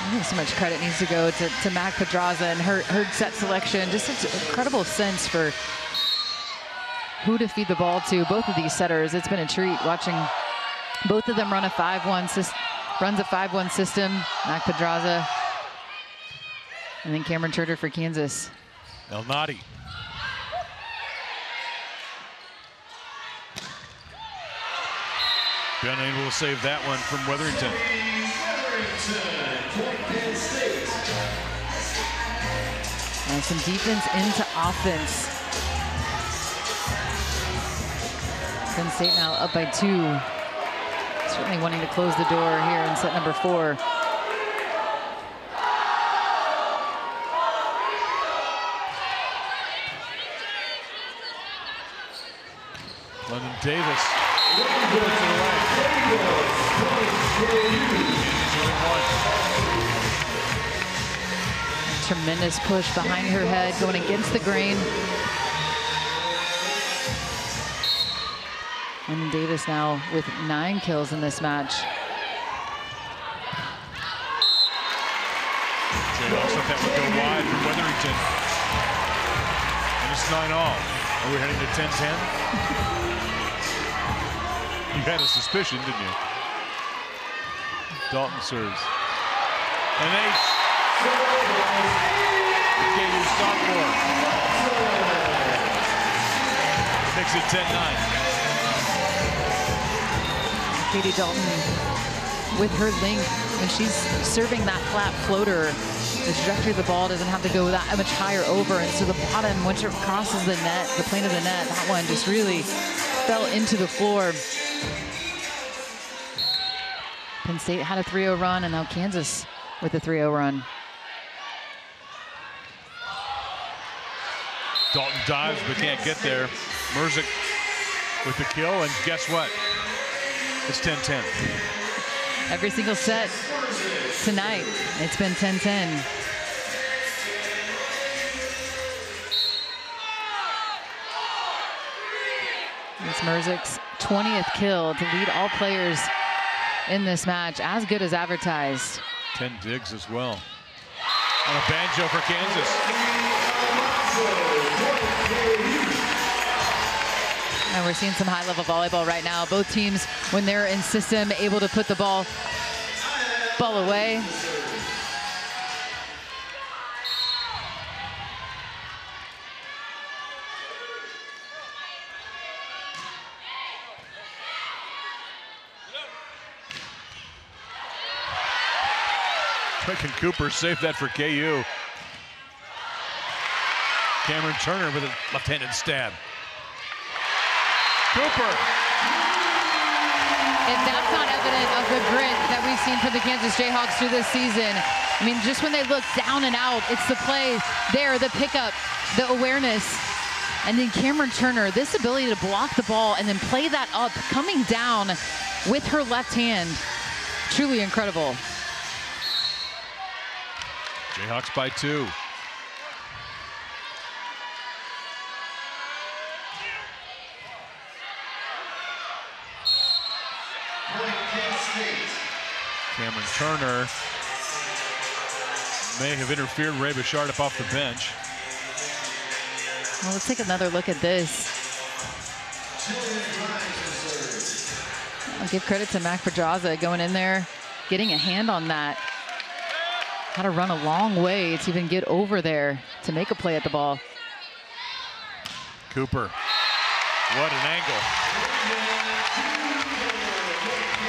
S3: I think so much credit needs to go to Mac Pedraza and her set selection. Just an incredible sense for who to feed the ball to. Both of these setters, it's been a treat watching both of them run a 5-1 system. Runs a 5-1 system. Mac Pedraza, and then Cameron Turner for Kansas.
S2: El Nadi. Unable to save that one from Weatherington.
S3: And some defense into offense. Penn State now up by 2. Certainly wanting to close the door here in set number 4.
S2: London Davis.
S3: Tremendous push behind her head, going against the grain. And Davis now with 9 kills in this match.
S2: Jayhawks thought that would go wide from Weatherington. And it's 9-all. Are we heading to 10-10? You had a suspicion, didn't you? Dalton serves. An ace. KU sophomore. Makes it 10-9.
S3: Katie Dalton with her length, when she's serving that flat floater, the trajectory of the ball doesn't have to go that much higher over, and so the bottom, once it crosses the net, the plane of the net, that one just really fell into the floor. Penn State had a 3-0 run, and now Kansas with a 3-0 run.
S2: Dalton dives but can't get there. Merzick with the kill, and guess what? It's 10-10.
S3: Every single set tonight, it's been 10-10. It's Merzick's 20th kill to lead all players in this match, as good as advertised.
S2: 10 digs as well. On a banjo for Kansas.
S3: And we're seeing some high-level volleyball right now. Both teams, when they're in system, able to put the ball away.
S2: Quick and Cooper saved that for KU. Cameron Turner with a left-handed stab. Cooper.
S3: If that's not evident of the grit that we've seen from the Kansas Jayhawks through this season, I mean, just when they look down and out, it's the play there, the pickup, the awareness. And then Cameron Turner, this ability to block the ball and then play that up, coming down with her left hand. Truly incredible.
S2: Jayhawks by 2. Cameron Turner may have interfered. Ray Bouchard up off the bench.
S3: Well, let's take another look at this. I'll give credit to Mac Pedraza going in there, getting a hand on that. Had to run a long way to even get over there to make a play at the ball.
S2: Cooper, what an angle.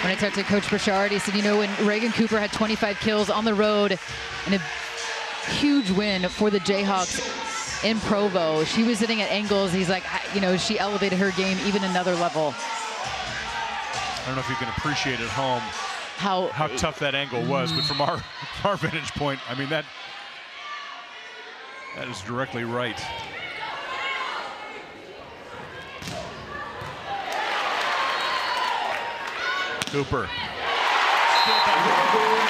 S3: When I talked to Coach Bouchard, he said, you know, when Reagan Cooper had 25 kills on the road and a huge win for the Jayhawks in Provo, she was sitting at angles. He's like, you know, she elevated her game even another level.
S2: I don't know if you can appreciate at home how tough that angle was, but from our vantage point, I mean, that That is directly right. Cooper. Still back.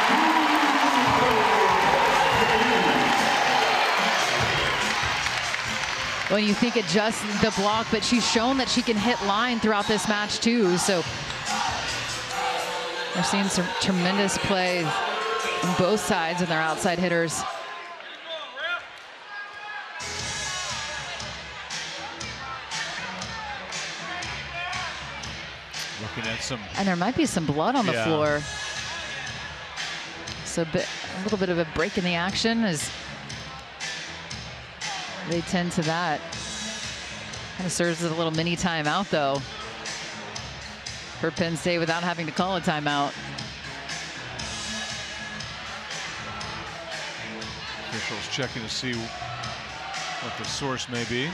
S3: When you think it just the block, but she's shown that she can hit line throughout this match too. So we're seeing some tremendous play on both sides of their outside hitters.
S2: Looking at some.
S3: And there might be some blood on the floor. So a little bit of a break in the action as they tend to that. Kind of serves as a little mini timeout though for Penn State without having to call a timeout.
S2: Officials checking to see what the source may be.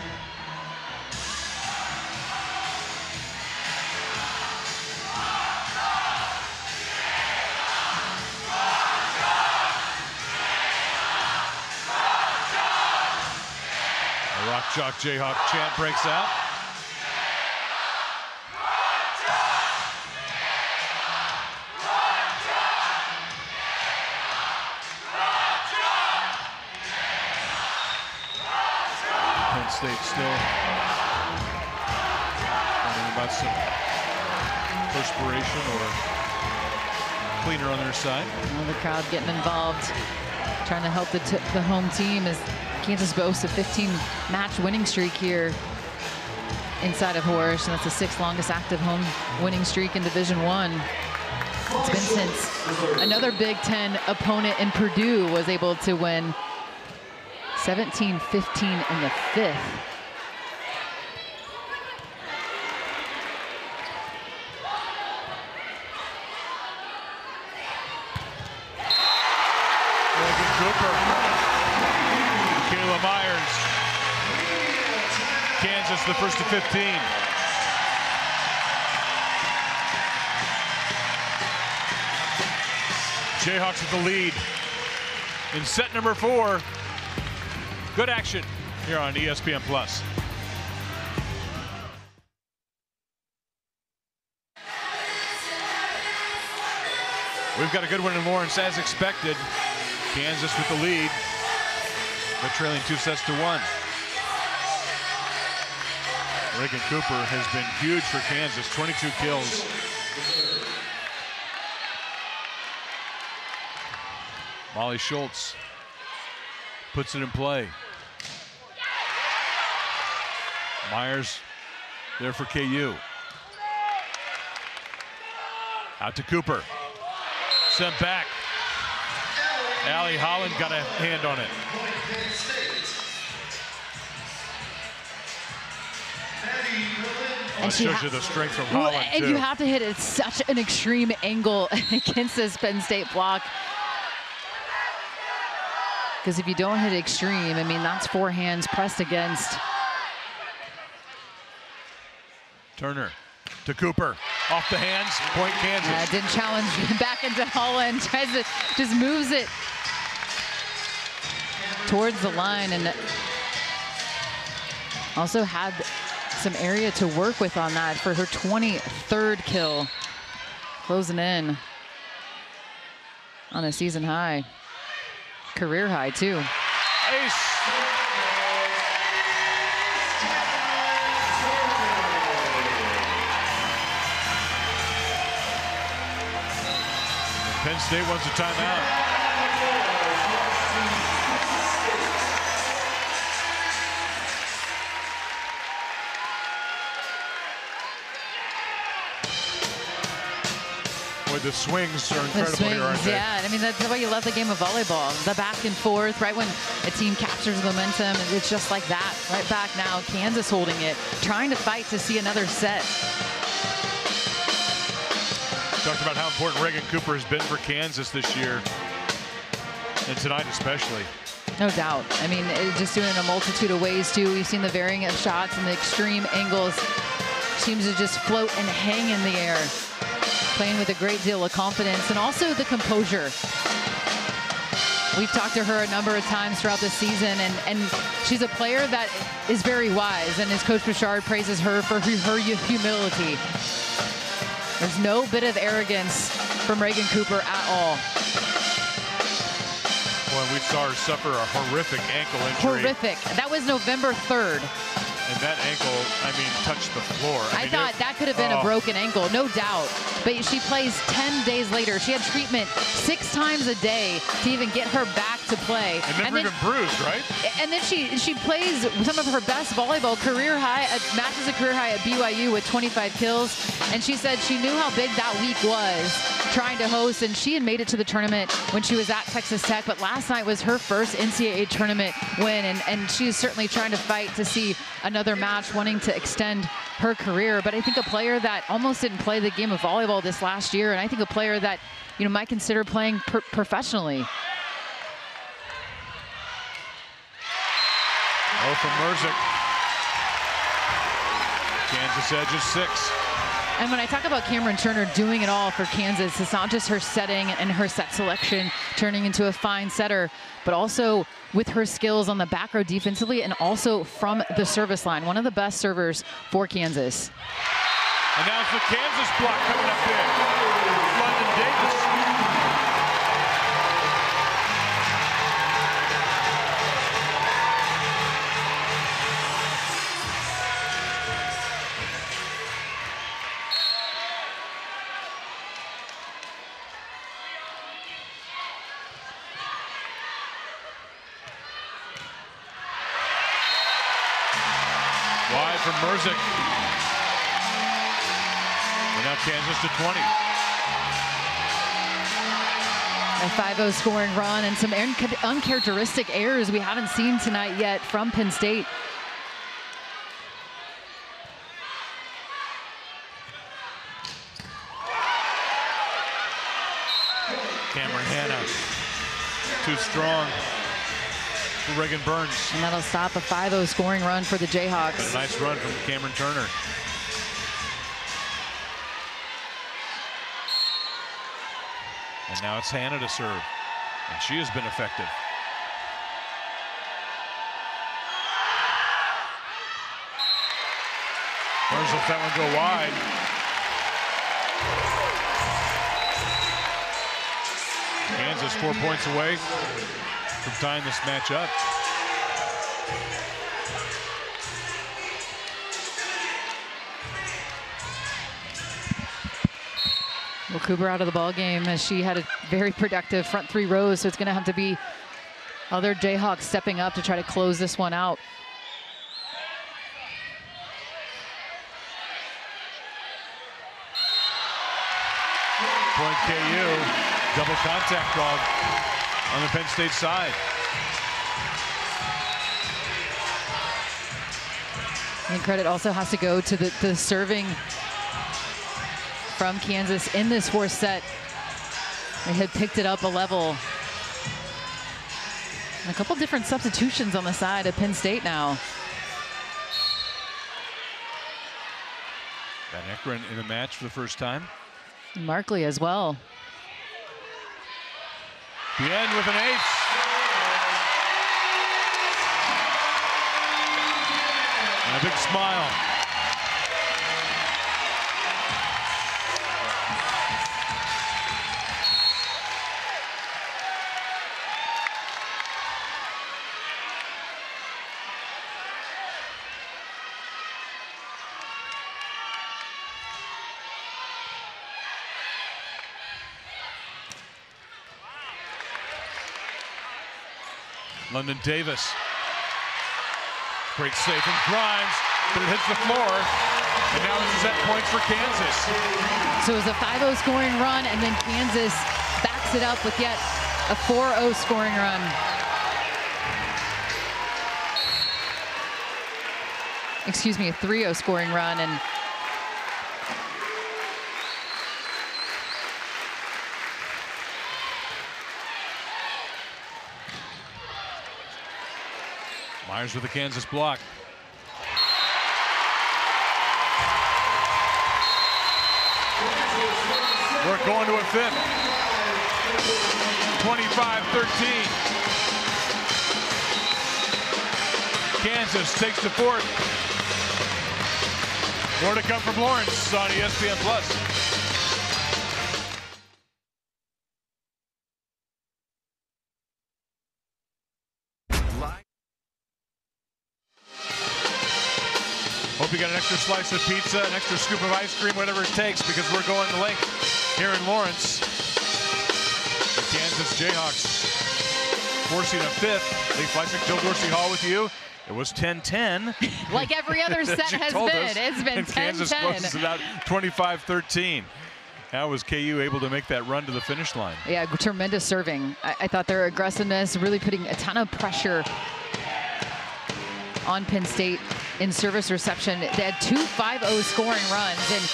S2: Rock Jock Jayhawk chant breaks out. Penn State still wondering about some perspiration or cleaner on their side.
S3: Well, the crowd getting involved, trying to help the home team as Kansas boasts a 15-match winning streak here inside of Horace, and that's the 6th longest active home winning streak in Division I. It's been since another Big Ten opponent in Purdue was able to win 17-15 in the 5th.
S2: Kansas the first to 15. Jayhawks with the lead in set number 4. Good action here on ESPN Plus. We've got a good one in Lawrence as expected. Kansas with the lead. They're trailing 2-1. Reagan Cooper has been huge for Kansas, 22 kills. Molly Schultz puts it in play. Myers there for KU. Out to Cooper. Sent back. Allie Holland got a hand on it.
S3: And
S2: shows you the strength from Holland,
S3: and
S2: too.
S3: you have to hit it at such an extreme angle against this Penn State block. Because if you don't hit extreme, I mean, that's 4 hands pressed against.
S2: Turner to Cooper. Off the hands, point Kansas.
S3: Didn't challenge back into Holland. Tries to, just moves it towards the line, and also had some area to work with on that for her 23rd kill. Closing in on a season high. Career high, too.
S2: Ace. Penn State wants a timeout. Boy, the swings are incredible here, aren't they?
S3: Yeah, I mean, that's why you love the game of volleyball. The back and forth, right when a team captures momentum, it's just like that. Right back now, Kansas holding it, trying to fight to see another set.
S2: Talked about how important Reagan Cooper has been for Kansas this year, and tonight especially.
S3: No doubt. I mean, just doing it in a multitude of ways, too. We've seen the varying of shots and the extreme angles. Seems to just float and hang in the air. Playing with a great deal of confidence, and also the composure. We've talked to her a number of times throughout the season, and she's a player that is very wise, and as Coach Bouchard praises her for her humility. There's no bit of arrogance from Reagan Cooper at all.
S2: Boy, we saw her suffer a horrific ankle injury.
S3: Horrific. That was November 3rd.
S2: And that ankle, I mean, touched the floor.
S3: I thought that could have been a broken ankle, no doubt. But she plays 10 days later. She had treatment 6 times a day to even get her back to play.
S2: And then even bruised, right?
S3: And then she plays some of her best volleyball, career high, matches a career high at BYU with 25 kills. And she said she knew how big that week was trying to host, and she had made it to the tournament when she was at Texas Tech. But last night was her first NCAA tournament win, and she's certainly trying to fight to see another match, wanting to extend her career. But I think a player that almost didn't play the game of volleyball this last year, and I think a player that, you know, might consider playing professionally.
S2: Oh, from Merzick. Kansas edges 6.
S3: And when I talk about Cameron Turner doing it all for Kansas, it's not just her setting and her set selection turning into a fine setter, but also with her skills on the back row defensively and also from the service line. One of the best servers for Kansas.
S2: And now it's the Kansas block coming up big. London Davis. Wide from Merzick. And now Kansas to 20.
S3: A 5-0 scoring run and some uncharacteristic errors we haven't seen tonight yet from Penn State.
S2: Cameron Hanna, too strong for Reagan Burns.
S3: And that'll stop a 5-0 scoring run for the Jayhawks.
S2: And a nice run from Cameron Turner. And now it's Hanna to serve. And she has been effective. Burns lets that one go wide. Kansas 4 points away from tying this match up.
S3: Well, Cooper out of the ball game as she had a very productive front 3 rows, so it's going to have to be other Jayhawks stepping up to try to close this one out.
S2: Point KU, double contact called on the Penn State side.
S3: And credit also has to go to the serving from Kansas in this 4th set. They had picked it up a level. And a couple different substitutions on the side of Penn State now.
S2: Van Ekeren in the match for the first time.
S3: Markley as well.
S2: Penn with an ace. And a big smile. London Davis. Great save from Grimes, but it hits the floor. And now it's set points for Kansas.
S3: So it was a 5-0 scoring run, and then Kansas backs it up with yet a 4-0 scoring run. Excuse me, a 3-0 scoring run. And
S2: Myers with the Kansas block. We're going to a 5th. 25-13. Kansas takes the fourth. More to come from Lawrence on ESPN+. Hope you got an extra slice of pizza, an extra scoop of ice cream, whatever it takes, because we're going the length here in Lawrence. The Kansas Jayhawks forcing a fifth. Lee Fleisig, Bill Dorsey Hall with you. It was 10-10.
S3: Like every other set has been. It's been 10-10.
S2: Kansas closes it out 25-13. How was KU able to make that run to the finish line?
S3: Yeah, tremendous serving. I thought their aggressiveness, really putting a ton of pressure on Penn State in service reception. They had 2 5-0 scoring runs, and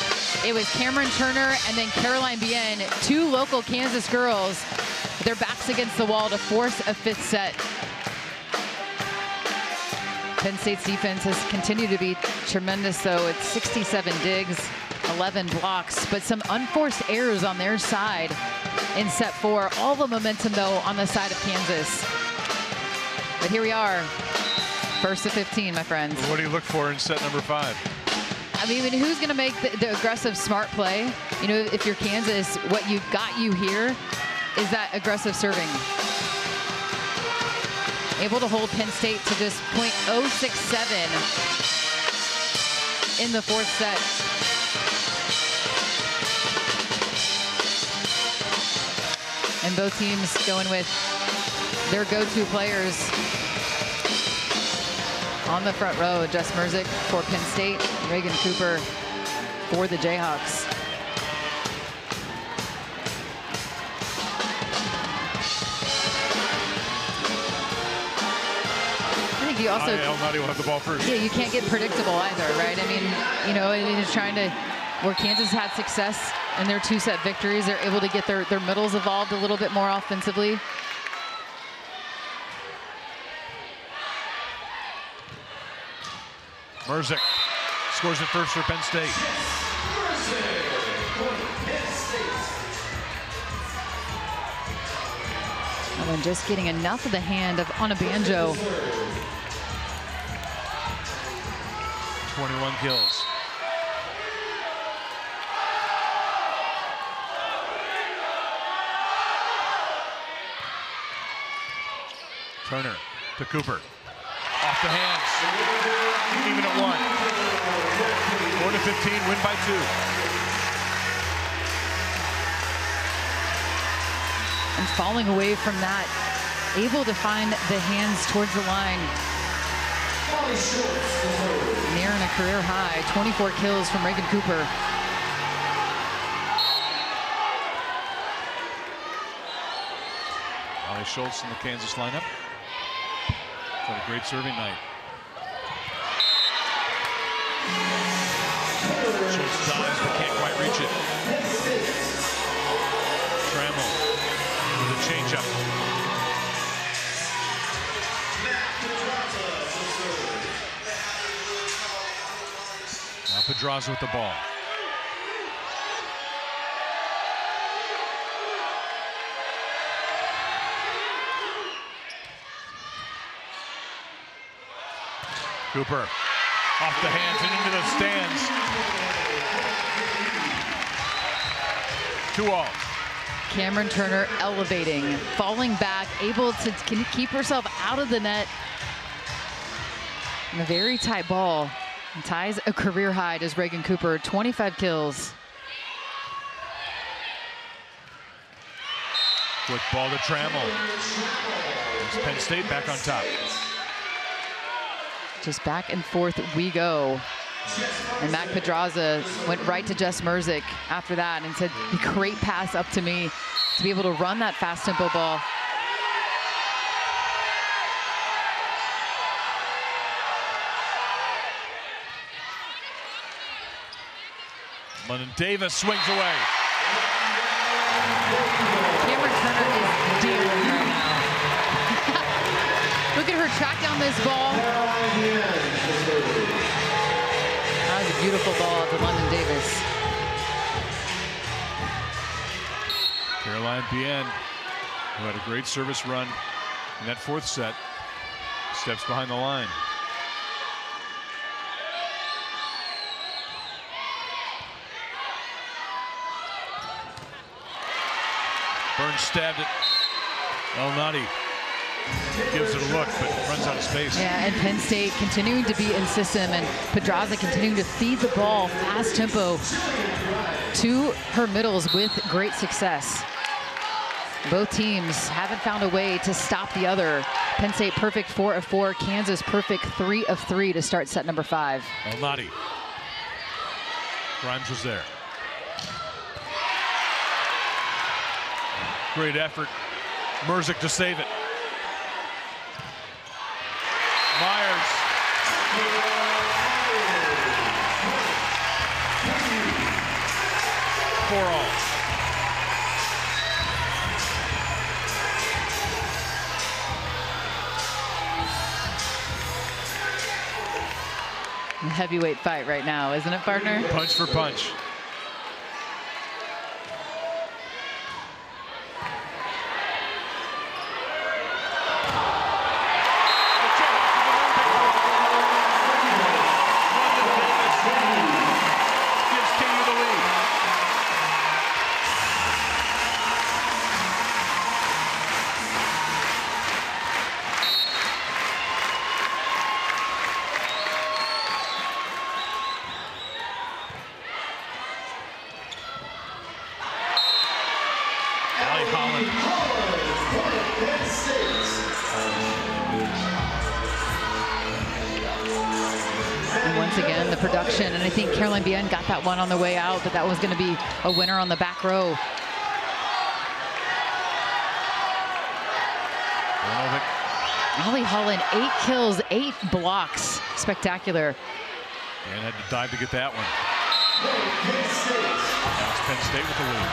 S3: it was Cameron Turner and then Caroline Bien, 2 local Kansas girls, their backs against the wall to force a 5th set. Penn State's defense has continued to be tremendous, though. It's 67 digs, 11 blocks, but some unforced errors on their side in set 4. All the momentum, though, on the side of Kansas. But here we are, first to 15, my friends.
S2: What do you look for in set number 5?
S3: I mean, who's going to make the aggressive, smart play? You know, if you're Kansas, what you've got you here is that aggressive serving. Able to hold Penn State to just .067 in the 4th set. And both teams going with their go-to players on the front row. Jess Merzick for Penn State, Reagan Cooper for the Jayhawks. You also,
S2: Nadi will have the ball first.
S3: Yeah, you can't get predictable either, right? I mean, you know, it's trying to, where Kansas had success in their 2-set victories, they're able to get their middles evolved a little bit more offensively.
S2: Merzick scores it first for Penn State.
S3: And then just getting enough of the hand of Onabanjo.
S2: 21 kills. Turner to Cooper. Off the hands. Even at 1. 4-15, win by 2.
S3: And falling away from that, able to find the hands towards the line. Nearing a career high, 24 kills from Reagan Cooper.
S2: Molly Schultz in the Kansas lineup. Had a great serving night. Schultz dives but can't quite reach it. Trammell with a changeup. Now Pedraza with the ball. Cooper off the hands and into the stands. 2-all.
S3: Cameron Turner elevating, falling back, able to keep herself out of the net. And a very tight ball. And ties a career high, does Reagan Cooper, 25 kills.
S2: Quick ball to Trammell. It's Penn State back on top.
S3: Just back and forth we go. And Mac Pedraza went right to Jess Merzick after that and said, great pass up to me to be able to run that fast tempo ball.
S2: London Davis swings away.
S3: Cameron Turner is dealing right now. Look at her track down this ball. That was a beautiful ball to London Davis.
S2: Caroline Bien who had a great service run in that fourth set, steps behind the line. Burns stabbed it. El Nadi gives it a look, but runs out of space.
S3: Yeah, and Penn State continuing to be in system, and Pedraza continuing to feed the ball fast tempo to her middles with great success. Both teams haven't found a way to stop the other. Penn State perfect 4 of 4, Kansas perfect 3 of 3 to start set number 5.
S2: El Nadi. Grimes was there. Great effort. Merzik to save it. Myers. 4-all.
S3: Heavyweight fight right now, isn't it, partner?
S2: Punch for punch.
S3: Once again, the production, and I think Caroline Bien got that one on the way out, but that was going to be a winner on the back row. Molly Holland, 8 kills, 8 blocks. Spectacular.
S2: And had to dive to get that one. Now it's Penn State with the lead.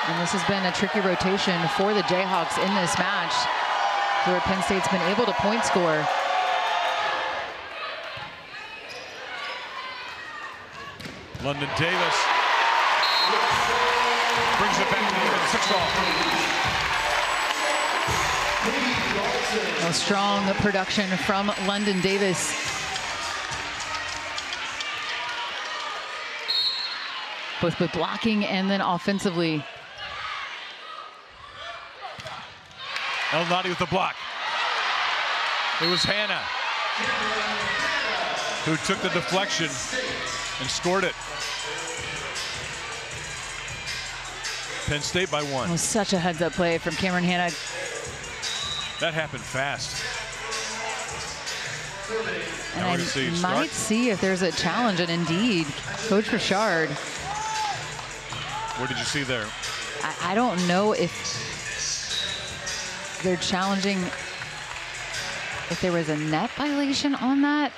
S3: And this has been a tricky rotation for the Jayhawks in this match, where Penn State's been able to point score.
S2: London Davis brings it back to even 6-all.
S3: A strong production from London Davis. Both with blocking and then offensively.
S2: El Nadi with the block. It was Hannah who took the deflection and scored it. Penn State by 1.
S3: It was such a heads-up play from Cameron Hannah.
S2: That happened fast.
S3: And I might see if there's a challenge, and indeed, Coach Richard.
S2: What did you see there?
S3: I don't know if they're challenging, if there was a net violation on that.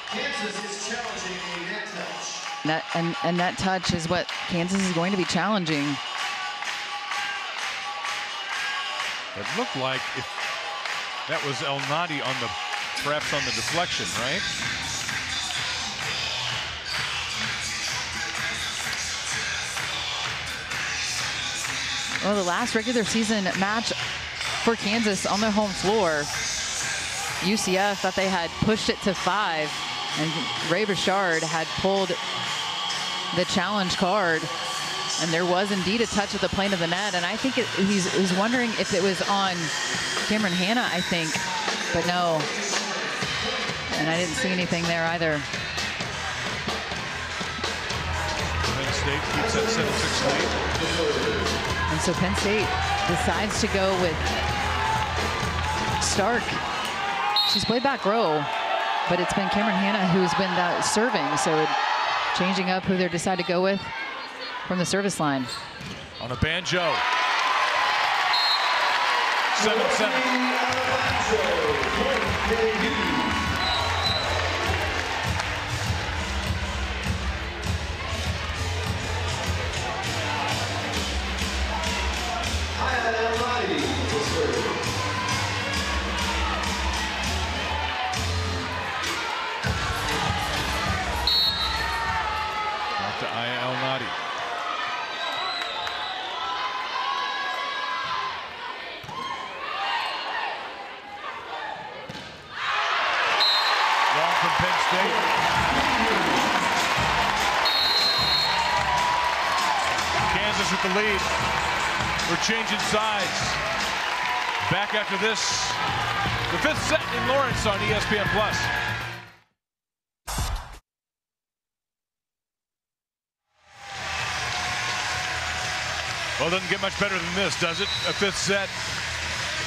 S1: Kansas is challenging a net touch.
S3: And that touch is what Kansas is going to be challenging.
S2: It looked like if that was El Nadi on the, perhaps on the deflection, right?
S3: Well, the last regular season match for Kansas on their home floor, UCF thought they had pushed it to 5, and Ray Bouchard had pulled the challenge card, and there was indeed a touch at the plane of the net, and I think he's wondering if it was on Cameron Hannah, I think, but no, and I didn't see anything there either.
S2: Penn State keeps that 7-6 lead.
S3: And so Penn State decides to go with Stark. She's played back row, but it's been Cameron Hannah who's been serving, so changing up who they decide to go with from the service line.
S2: On a banjo. 7-7. Penn State. Kansas with the lead. We're changing sides. Back after this, the 5th set in Lawrence on ESPN+. Well, it doesn't get much better than this, does it? A 5th set.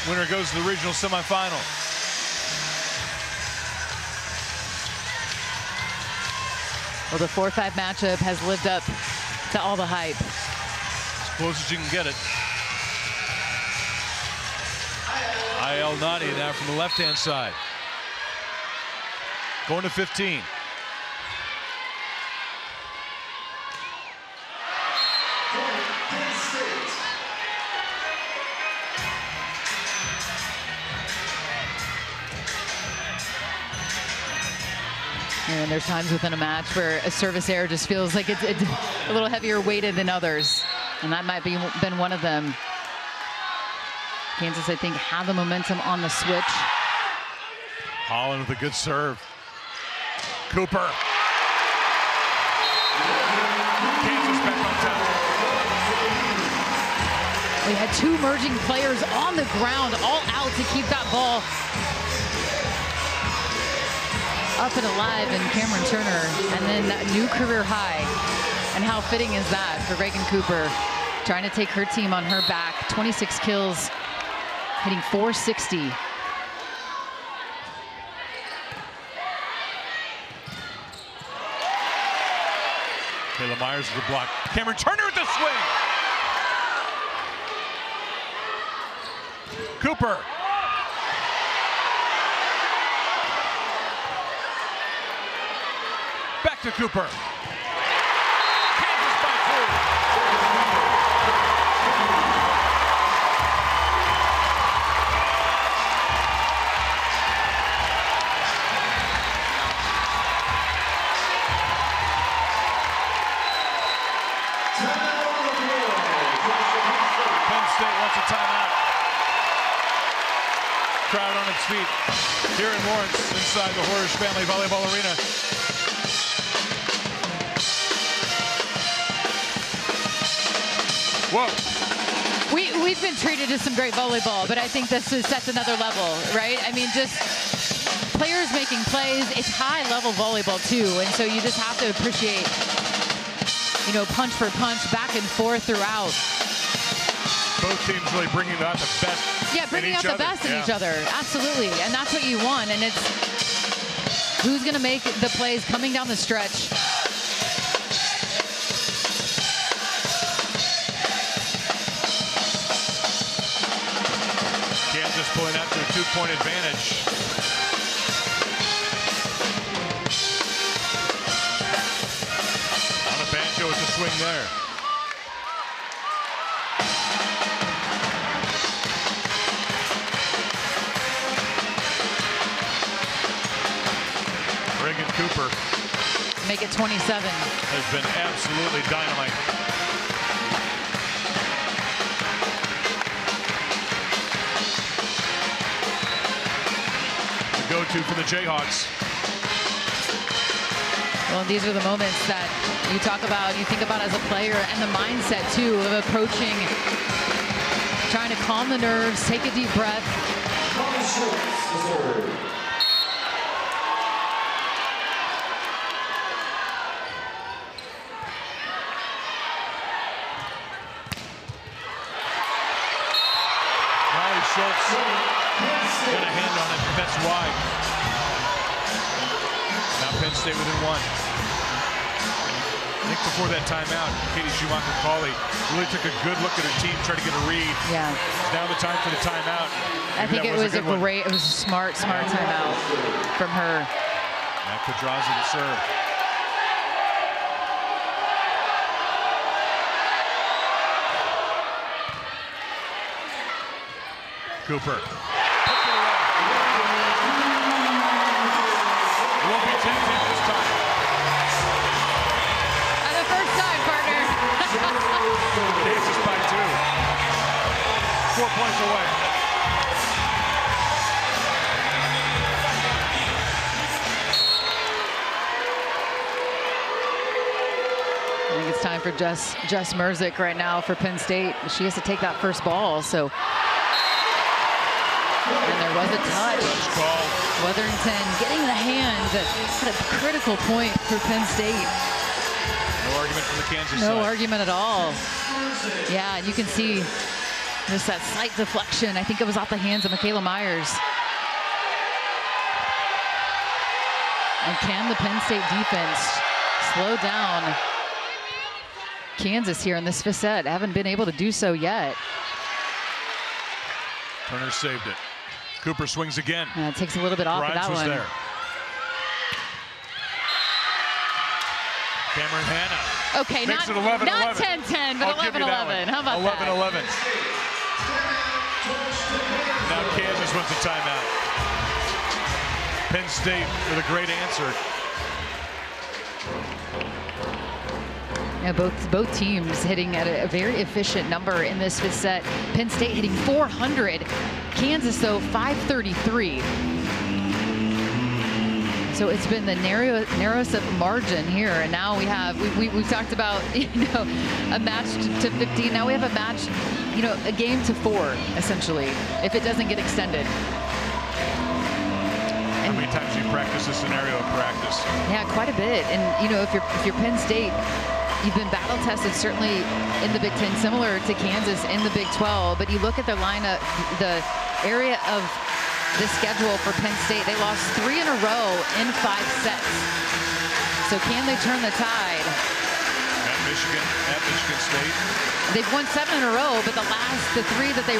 S2: Winner goes to the regional semifinal.
S3: Well, the 4-5 matchup has lived up to all the hype.
S2: As close as you can get it. IL Nadia now from the left-hand side. Going to 15.
S3: And there's times within a match where a service error just feels like it's a little heavier weighted than others. And that might be been one of them. Kansas, I think, had the momentum on the switch.
S2: Holland with a good serve. Cooper. Kansas back on top.
S3: We had 2 merging players on the ground, all out to keep that ball up and alive in Cameron Turner, and then that new career high. And how fitting is that for Reagan Cooper, trying to take her team on her back. 26 kills, hitting .460.
S2: Kayla Myers with the block. Cameron Turner with the swing. Cooper. Back to Cooper. Kansas by 2. Penn State wants a timeout. Crowd on its feet here in Lawrence inside the Horace Family Volleyball Arena. Whoa.
S3: We've been treated to some great volleyball, but I think this sets another level, right? I mean, just players making plays. It's high-level volleyball, too, and so you just have to appreciate, you know, punch for punch, back and forth throughout.
S2: Both teams really bringing out the best.
S3: Yeah, bringing out the best in each other. Absolutely, and that's what you want, and it's who's going to make the plays coming down the stretch.
S2: Kansas pulling out to a 2-point advantage. On a banjo with the swing there. Reagan Cooper.
S3: Make it 27.
S2: Has been absolutely dynamite. Go-to for the Jayhawks.
S3: Well, these are the moments that you talk about, you think about as a player, and the mindset, too, of approaching, trying to calm the nerves, take a deep breath.
S2: Molly Schultz got a hand on it, but that's wide. Now Penn State within 1. I think before that timeout, Katie Schumacher-Cawley really took a good look at her team, tried to get a read.
S3: Yeah.
S2: It's now the time for the timeout.
S3: I think it was a smart timeout from her.
S2: Now Pedraza to serve. Cooper. It won't be 10-10 this time.
S3: And the first time, partner.
S2: Kansas by 2. 4 points away.
S3: it's time for Jess Merzick right now for Penn State. She has to take that first ball, so. And there was a touch. Weatherington getting the hand at a critical point for Penn State.
S2: No argument from the Kansas side.
S3: No argument at all. Yeah, and you can see just that slight deflection. I think it was off the hands of Michaela Myers. And can the Penn State defense slow down Kansas here in this fifth set? Haven't been able to do so yet.
S2: Turner saved it. Cooper swings again.
S3: It takes a little bit off of that one.
S2: There. Cameron Hanna.
S3: Okay,
S2: makes
S3: not 10-10, but 11-11. How about
S2: 11-11. Now Kansas wins the timeout. Penn State with a great answer.
S3: Yeah, both teams hitting at a very efficient number in this fifth set. Penn State hitting 400. Kansas, though, 533. So it's been the narrowest of margin here, and now we've talked about a match to 15. Now we have a match, a game to 4 essentially, if it doesn't get extended.
S2: How many times do you practice this scenario in practice?
S3: Yeah, quite a bit. And if you're Penn State, you've been battle tested certainly in the Big Ten, similar to Kansas in the Big 12. But you look at their lineup, the area of the schedule for Penn State, they lost 3 in a row in 5 sets. So can they turn the tide?
S2: At Michigan State.
S3: They've won 7 in a row, but the 3 that they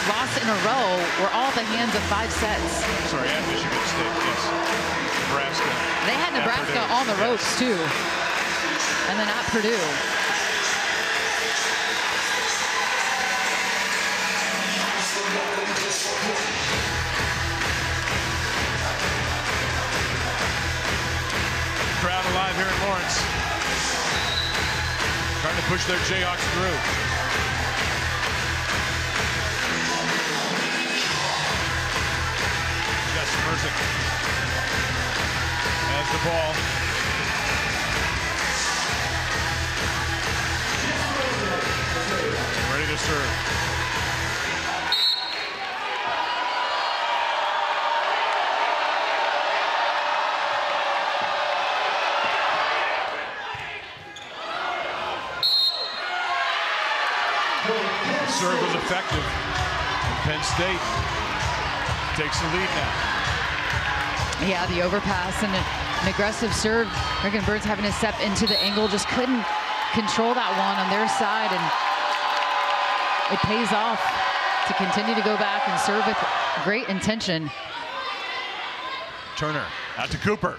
S3: lost in a row were all at the hands of 5 sets.
S2: Sorry, at Michigan State, yes. Nebraska.
S3: They had Nebraska on the ropes, too. And then at Purdue.
S2: Crowd alive here in Lawrence. Trying to push their Jayhawks through. Jess Merzick has the ball. Ready to serve. Serve was effective. Penn State takes the lead now.
S3: Yeah, the overpass and an aggressive serve. Reagan Burns having to step into the angle, just couldn't control that one on their side, and it pays off to continue to go back and serve with great intention.
S2: Turner out to Cooper.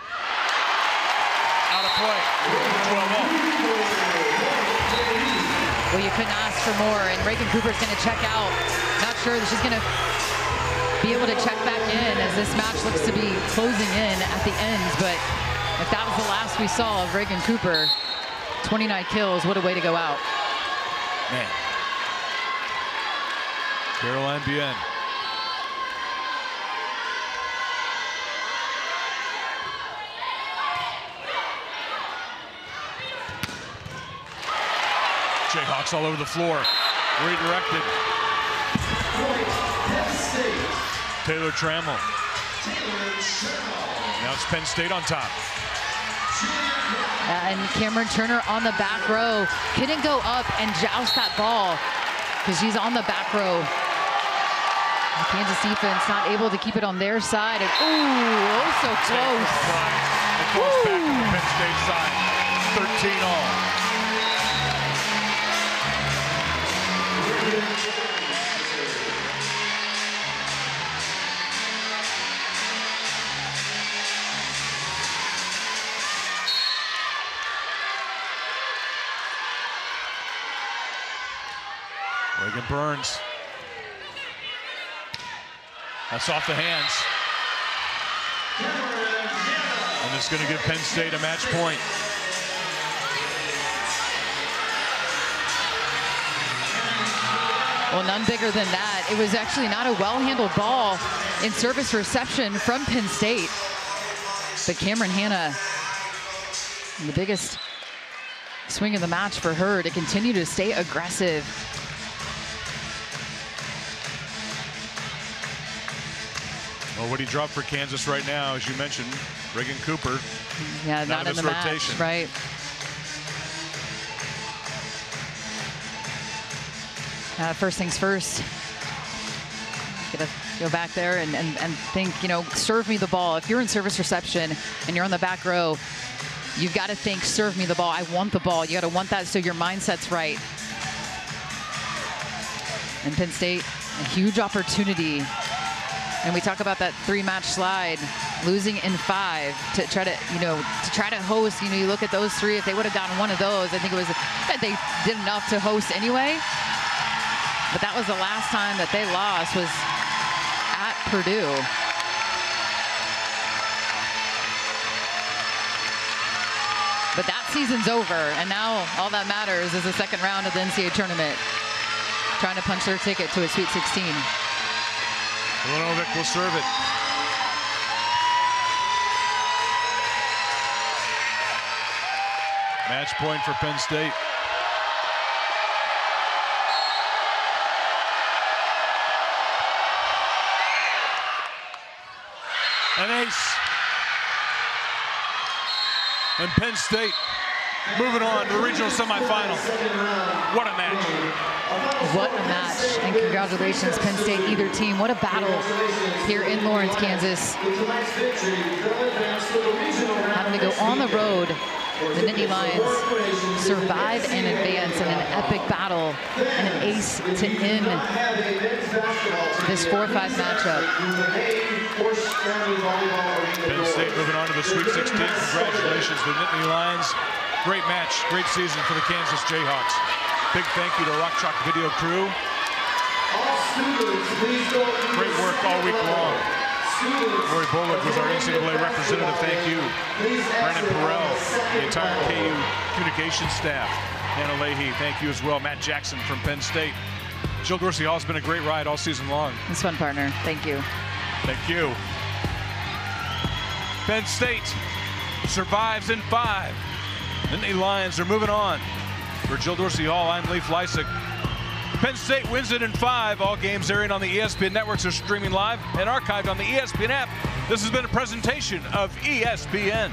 S2: Out of play. 12-0.
S3: Well, you couldn't ask for more, and Reagan Cooper's going to check out. Not sure that she's going to be able to check back in as this match looks to be closing in at the end. But if that was the last we saw of Reagan Cooper, 29 kills, what a way to go out.
S2: Man. Caroline Bien. Jayhawks all over the floor. Redirected. Taylor Trammell. Now it's Penn State on top.
S3: And Cameron Turner on the back row. Couldn't go up and joust that ball because she's on the back row. The Kansas defense not able to keep it on their side. And oh, so close.
S2: It goes back to the Penn State side. 13-all. Reagan Burns. That's off the hands. And it's going to give Penn State a match point.
S3: Well, none bigger than that. It was actually not a well-handled ball in service reception from Penn State. But Cameron Hanna, the biggest swing of the match for her to continue to stay aggressive.
S2: Well, what he dropped for Kansas right now, as you mentioned, Reagan Cooper.
S3: Yeah, not in the rotation. Match, right? First things first. Gotta go back there and think, you know, serve me the ball. If you're in service reception and you're on the back row, you've got to think, serve me the ball. I want the ball. You got to want that so your mindset's right. And Penn State, a huge opportunity. And we talk about that 3-match slide, losing in 5 to try to, host. You know, you look at those 3. If they would have gotten one of those, I think it was that they did enough to host anyway. But that was the last time that they lost, was at Purdue. But that season's over, and now all that matters is the second round of the NCAA tournament, trying to punch their ticket to a Sweet 16.
S2: Milanovic will serve it. Match point for Penn State. An ace. And Penn State moving on to the regional semifinal. What a match.
S3: What a match. And congratulations, Penn State, either team. What a battle here in Lawrence, Kansas. Having to go on the road. The Nittany Lions survive and advance in an epic battle and an ace to end this 4-5 matchup.
S2: Penn State moving on to the Sweet 16. Congratulations to the Nittany Lions. Great match, great season for the Kansas Jayhawks. Big thank you to Rock Chalk Video crew. Great work all week long. Rory Bullock was our NCAA representative. Thank you. Brandon Perrell, the entire KU communications staff. Hannah Leahy, thank you as well. Matt Jackson from Penn State. Jill Dorsey Hall has been a great ride all season long.
S3: It's fun, partner. Thank you.
S2: Thank you. Penn State survives in 5. The Nittany Lions are moving on. For Jill Dorsey Hall, I'm Leif Lysick. Penn State wins it in 5. All games airing on the ESPN networks are streaming live and archived on the ESPN app. This has been a presentation of ESPN.